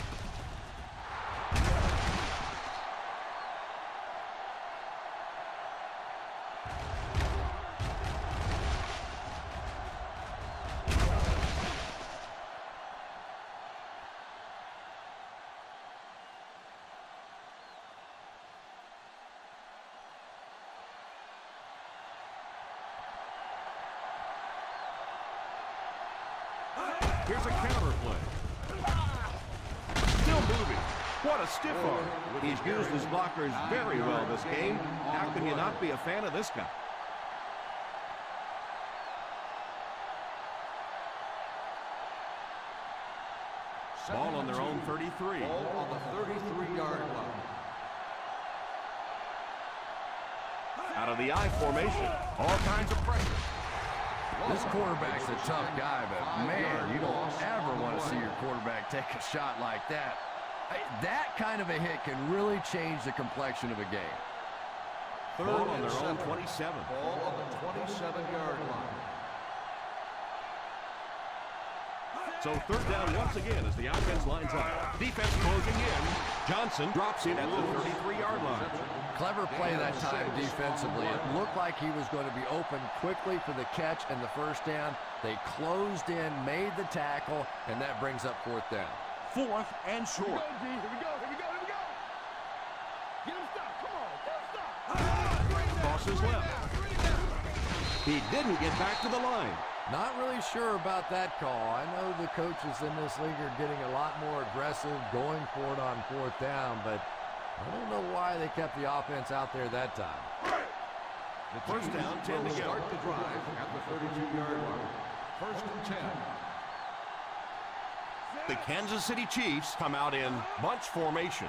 Here's a counter play. Still moving. What a stiff arm. He's used his blockers very well this game. How can you not be a fan of this guy? Ball on their own 33. Ball on the 33-yard line. Out of the I formation. All kinds of pressure. This quarterback's a tough guy, but man, you don't ever want to see your quarterback take a shot like that. That kind of a hit can really change the complexion of a game. Third on their own 27. Ball on the 27-yard line. So third down once again as the offense lines up. Defense closing in. Johnson drops in at the 33-yard line. Clever play that time defensively. It looked like he was going to be open quickly for the catch and the first down. They closed in, made the tackle, and that brings up fourth down. 4th and short. Here we go. Get him stopped. Come on. Get him stopped. Crosses left. He didn't get back to the line. Not really sure about that call. I know the coaches in this league are getting a lot more aggressive, going for it on fourth down, but I don't know why they kept the offense out there that time. The First down, 10 to go. Start the drive at the 32-yard line. First and 10. The Kansas City Chiefs come out in bunch formation.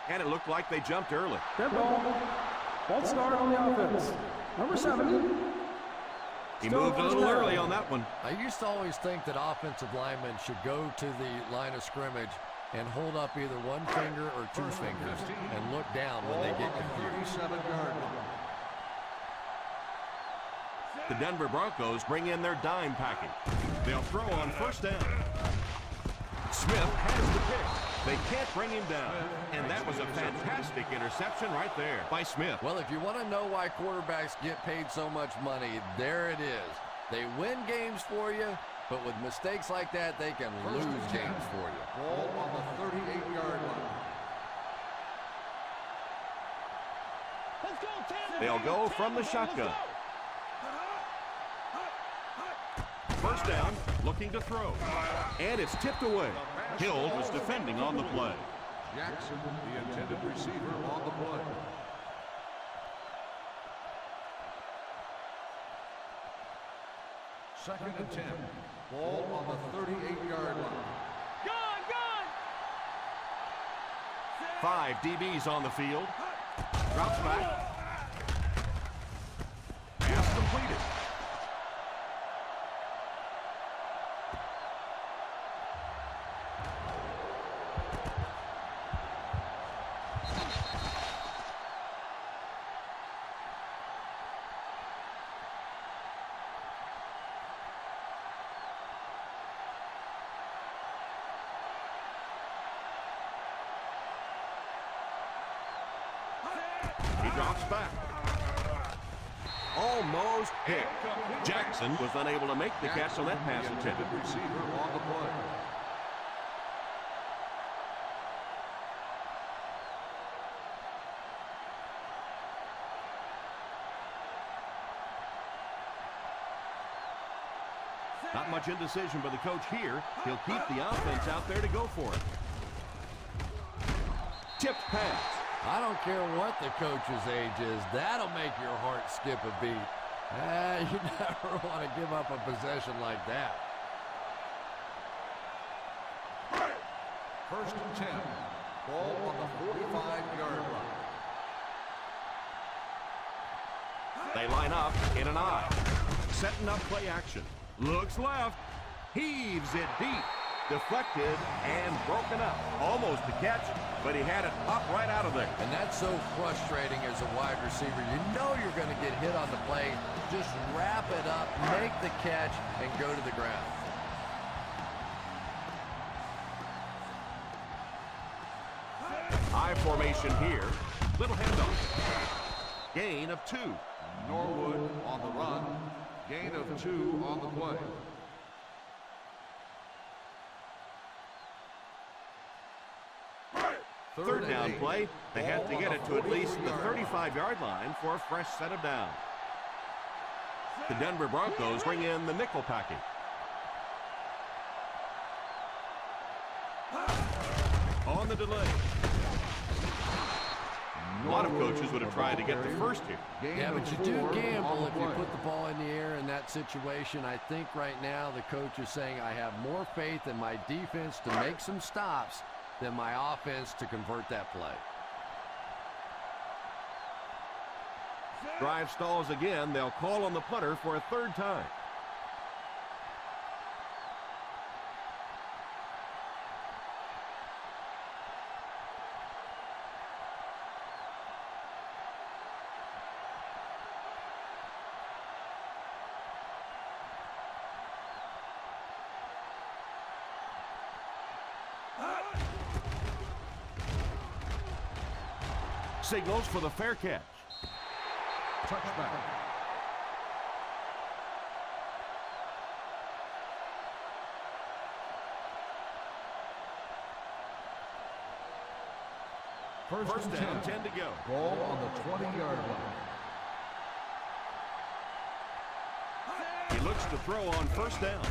And it looked like they jumped early. Dead ball. False start on the offense. Number 7. He Still moved a first little down. early on that one. I used to always think that offensive linemen should go to the line of scrimmage and hold up either one finger or two fingers and look down when they get confused. 37-yard line. The Denver Broncos bring in their dime package. They'll throw on first down. Smith has the pick. They can't bring him down. And that was a fantastic interception right there by Smith. Well, if you want to know why quarterbacks get paid so much money, there it is. They win games for you, but with mistakes like that, they can lose games for you. Ball on the 38-yard line. Let's go, Tanner. They'll go from the shotgun. First down, looking to throw. And it's tipped away. Hill was defending on the play. Jackson, the intended receiver, on the play. Second and 10. Ball on the 38-yard line. Gone. 5 DBs on the field. Drops back. Pass completed. He drops back. Almost hit. Jackson was unable to make the catch on that pass The attempt. intended receiver on the play. Not much indecision by the coach here. He'll keep the offense out there to go for it. Tipped pass. I don't care what the coach's age is. That'll make your heart skip a beat. You never want to give up a possession like that. First and 10. Ball on the 45-yard line. They line up in an I. Setting up play action. Looks left. Heaves it deep. Deflected and broken up. Almost the catch, but he had it up right out of there. And that's so frustrating as a wide receiver. You know you're going to get hit on the play. Just wrap it up, make the catch, and go to the ground. I formation here. Little handoff. Gain of 2. Norwood on the run. Gain of 2 on the play. Third down play. They have to get it to at least the 35-yard line for a fresh set of downs. The Denver Broncos bring in the nickel package. On the delay. A lot of coaches would have tried to get the first here. Yeah, but you do gamble if you put the ball in the air in that situation. I think right now the coach is saying I have more faith in my defense to make some stops than my offense to convert that play. Drive stalls again. They'll call on the punter for a third time. Signals for the fair catch. Touchback. First down, 10 to go. Ball on the 20-yard line. He looks to throw on first down.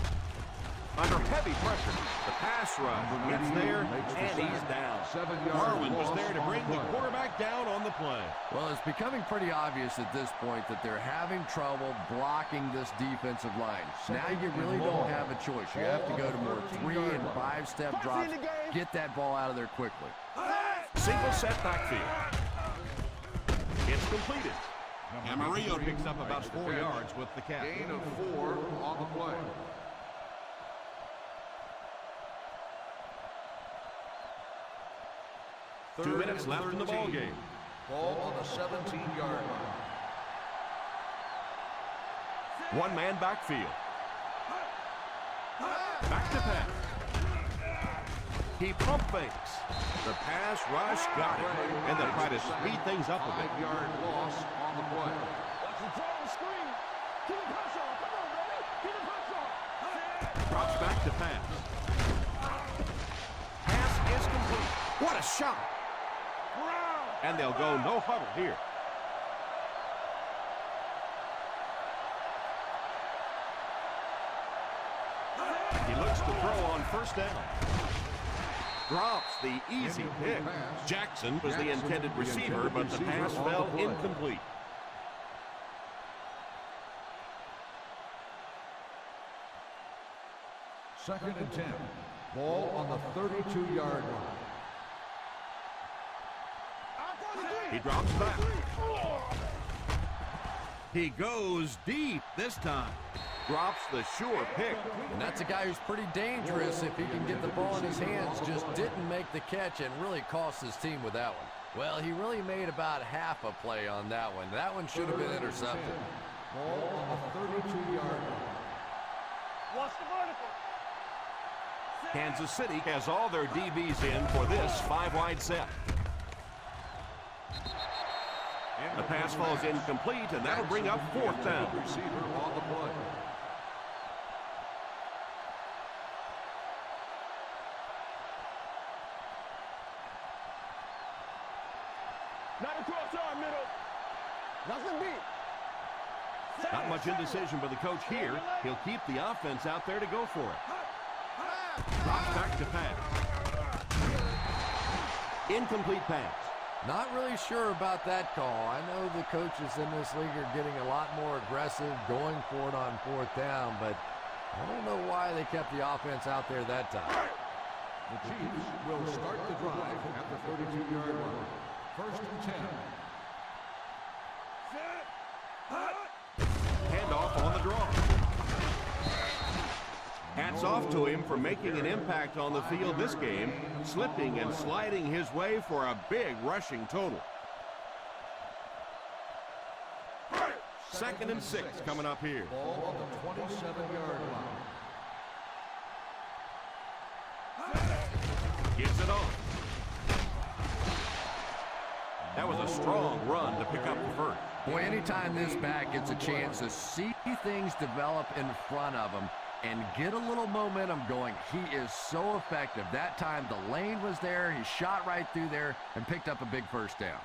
Under heavy pressure, the pass rush gets there, and he's down. 7-yard Darwin was loss there to on bring the the play. quarterback down on the play. Well, it's becoming pretty obvious at this point that they're having trouble blocking this defensive line. Now you really don't have a choice. You have to go to more 3- and 5-step drops. Get that ball out of there quickly. Single set backfield. It's completed. Camarillo picks up about 4 yards with the catch. Gain of 4 on the play. Two minutes left in the ball game. Ball on the 17-yard line. One-man backfield. Back to pass. He pump fakes. The pass rush got it. And they'll try to speed things up a bit. 5-yard loss on the play. Watch the throw and screen. Keep the pressure on. Come on, baby. Keep the pressure on. Drops back to pass. Pass is complete. What a shot. And they'll go no huddle here. He looks to throw on first down. Drops the easy pick. Jackson was the intended receiver, but the pass fell incomplete. Second and 10. Ball on the 32-yard line. He drops back. He goes deep this time. Drops the sure pick. And that's a guy who's pretty dangerous if he can get the ball in his hands. Just didn't make the catch and really cost his team with that one. Well, he really made about half a play on that one. That one should have been intercepted. Ball on the 32-yard line. Watch the vertical. Kansas City has all their DBs in for this 5-wide set. The pass falls incomplete, and that'll bring up fourth down. Receiver on the play. Not across our middle. Nothing deep. Not much indecision by the coach here. He'll keep the offense out there to go for it. Drops back to pass. Incomplete pass. Not really sure about that call. I know the coaches in this league are getting a lot more aggressive, going for it on fourth down, but I don't know why they kept the offense out there that time. The Chiefs will start the drive at the 32-yard line. First and 10. Handoff on the draw. Hats off to him for making an impact on the field this game, slipping and sliding his way for a big rushing total. Second and 6 coming up here. Ball on the 27-yard line. Gives it on. That was a strong run to pick up the first. Boy, anytime this back gets a chance to see things develop in front of him and get a little momentum going, he is so effective. That time the lane was there, he shot right through there and picked up a big first down.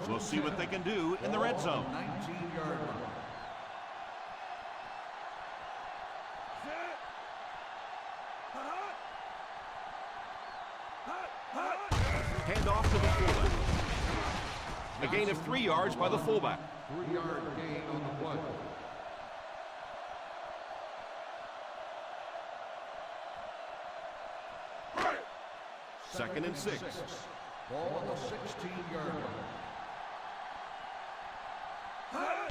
We'll see what they can do in the red zone. 19-yard line. Hand off to the fullback. A gain of 3 yards by the fullback. 3-yard gain on the play. 2nd and 6. Ball on the 16-yard line.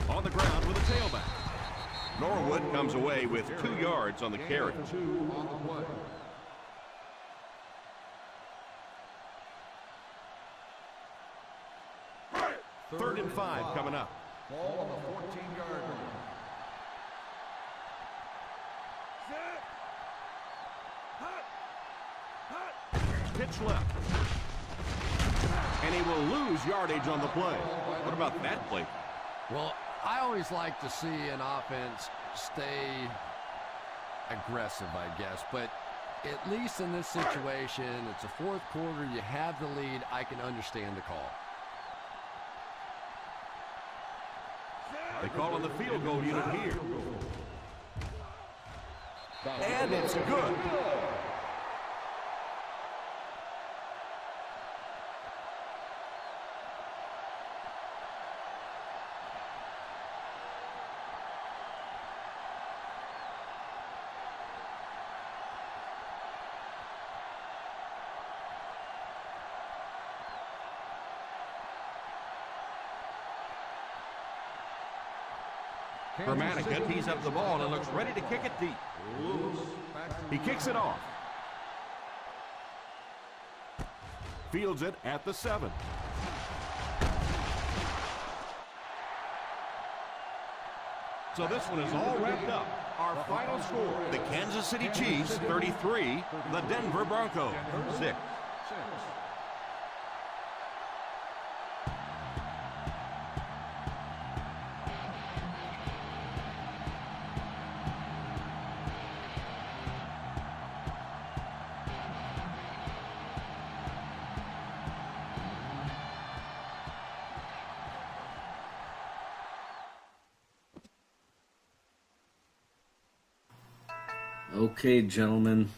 On the ground with a tailback. Norwood comes away with 2 yards on the carry. 2 on the play. Third and 5 coming up. Ball on the 14-yard line. Pitch left. And he will lose yardage on the play. What about that play? Well, I always like to see an offense stay aggressive, I guess. But at least in this situation, it's a fourth quarter. You have the lead. I can understand the call. They call on the field goal unit here. And it's good. Hermanica tees up the ball and looks ready to kick it deep. He kicks it off. Fields it at the 7. So this one is all wrapped up. Our final score, the Kansas City Chiefs 33, the Denver Broncos 6. Okay, gentlemen.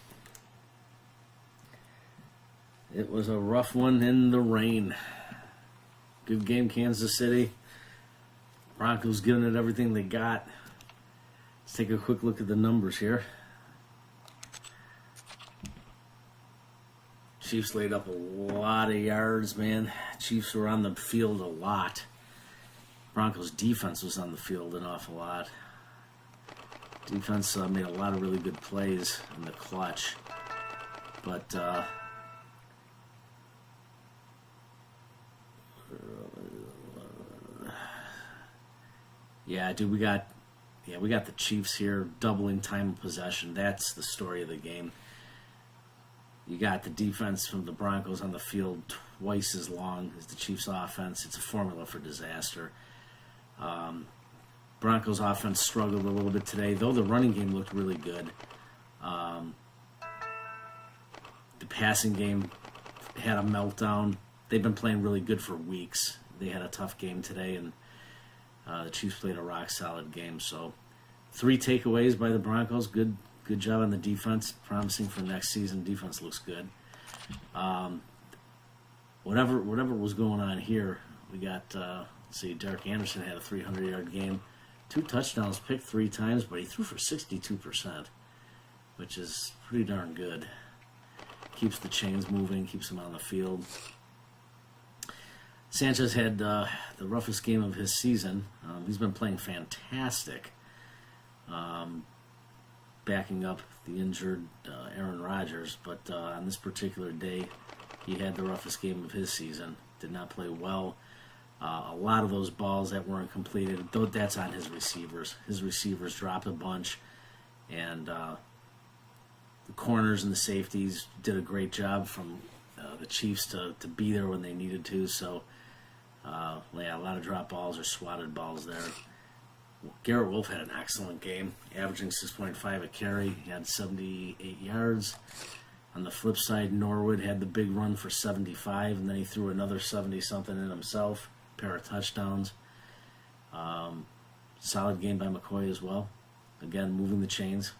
It was a rough one in the rain. Good game, Kansas City. Broncos giving it everything they got. Let's take a quick look at the numbers here. Chiefs laid up a lot of yards, man. Chiefs were on the field a lot. Broncos defense was on the field an awful lot. Defense made a lot of really good plays in the clutch. But yeah, dude, we got the Chiefs here doubling time of possession. That's the story of the game. You got the defense from the Broncos on the field twice as long as the Chiefs offense. It's a formula for disaster. Broncos offense struggled a little bit today, though the running game looked really good. The passing game had a meltdown. They've been playing really good for weeks. They had a tough game today, and the Chiefs played a rock-solid game. So 3 takeaways by the Broncos. Good job on the defense. Promising for next season. Defense looks good. Whatever was going on here, we got, let's see, Derek Anderson had a 300-yard game. 2 touchdowns, picked 3 times, but he threw for 62%, which is pretty darn good. Keeps the chains moving, keeps him on the field. Sanchez had the roughest game of his season. He's been playing fantastic, backing up the injured Aaron Rodgers, but on this particular day, he had the roughest game of his season. Did not play well. A lot of those balls that weren't completed, though, that's on his receivers. His receivers dropped a bunch, and the corners and the safeties did a great job from the Chiefs to be there when they needed to. So, yeah, a lot of drop balls or swatted balls there. Garrett Wolfe had an excellent game, averaging 6.5 a carry. He had 78 yards. On the flip side, Norwood had the big run for 75, and then he threw another 70-something in himself. Pair of touchdowns. Solid game by McCoy as well. Again, moving the chains,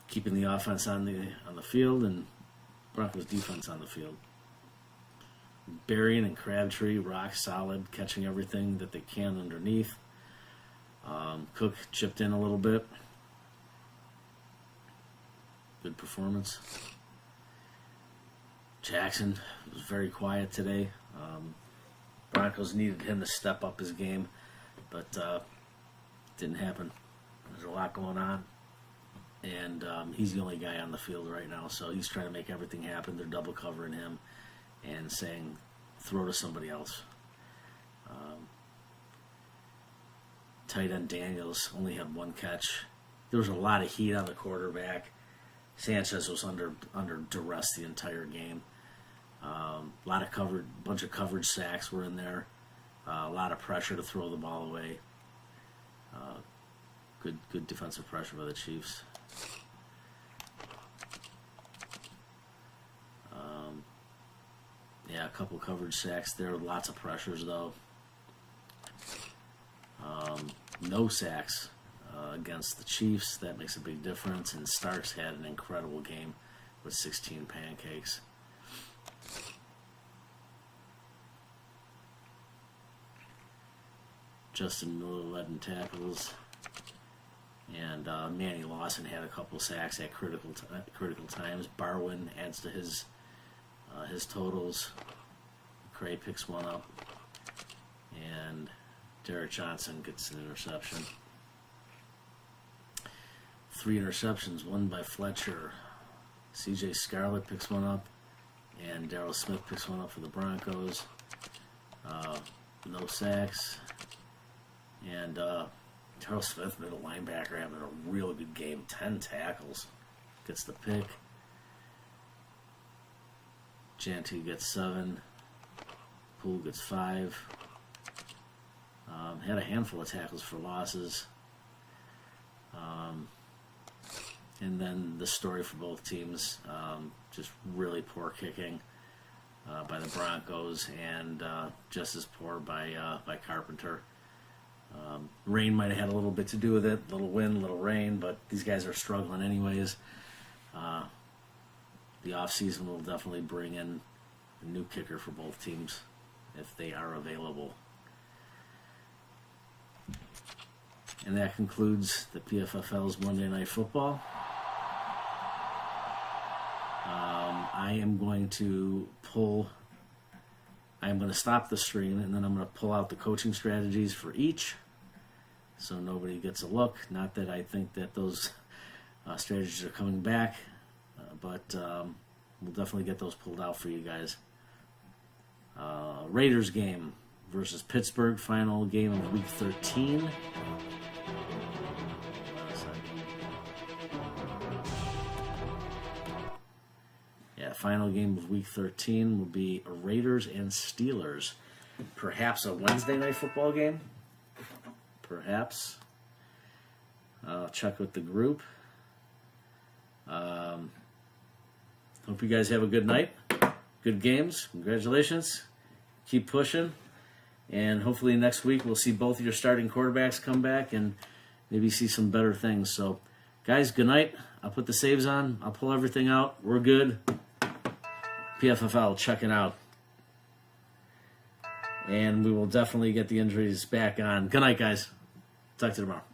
keeping the offense on the field, and Broncos defense on the field. Berrien and Crabtree rock solid, catching everything that they can underneath. Cook chipped in a little bit. Good performance. Jackson was very quiet today. Broncos needed him to step up his game, but didn't happen. There's a lot going on, and he's the only guy on the field right now, so he's trying to make everything happen. They're double covering him and saying, throw to somebody else. Tight end Daniels only had 1 catch. There was a lot of heat on the quarterback. Sanchez was under duress the entire game. Bunch of coverage sacks were in there. A lot of pressure to throw the ball away. Good defensive pressure by the Chiefs. Yeah, a couple coverage sacks there. Lots of pressures though. No sacks against the Chiefs. That makes a big difference. And Starks had an incredible game with 16 pancakes. Justin Miller led in tackles, and Manny Lawson had a couple sacks at critical times. Barwin adds to his totals. Cray picks one up, and Derek Johnson gets an interception. 3 interceptions, one by Fletcher. C.J. Scarlett picks one up, and Darryl Smith picks one up for the Broncos. No sacks. And Darryl Smith, middle linebacker, having a real good game. 10 tackles. Gets the pick. Janty gets 7. Poole gets 5. Had a handful of tackles for losses. And then the story for both teams, just really poor kicking by the Broncos, and just as poor by Carpenter. Rain might have had a little bit to do with it, little wind, little rain, but these guys are struggling anyways. The offseason will definitely bring in a new kicker for both teams if they are available. And that concludes the PFFL's Monday Night Football. I am going to stop the stream, and then I'm going to pull out the coaching strategies for each, so nobody gets a look. Not that I think that those strategies are coming back, but we'll definitely get those pulled out for you guys. Raiders game versus Pittsburgh, final game of Week 13. Final game of Week 13 will be Raiders and Steelers. Perhaps a Wednesday night football game. Perhaps. I'll check with the group. Hope you guys have a good night. Good games. Congratulations. Keep pushing. And hopefully next week we'll see both of your starting quarterbacks come back and maybe see some better things. So, guys, good night. I'll put the saves on. I'll pull everything out. We're good. PFFL checking out. And we will definitely get the injuries back on. Good night, guys. Talk to you tomorrow.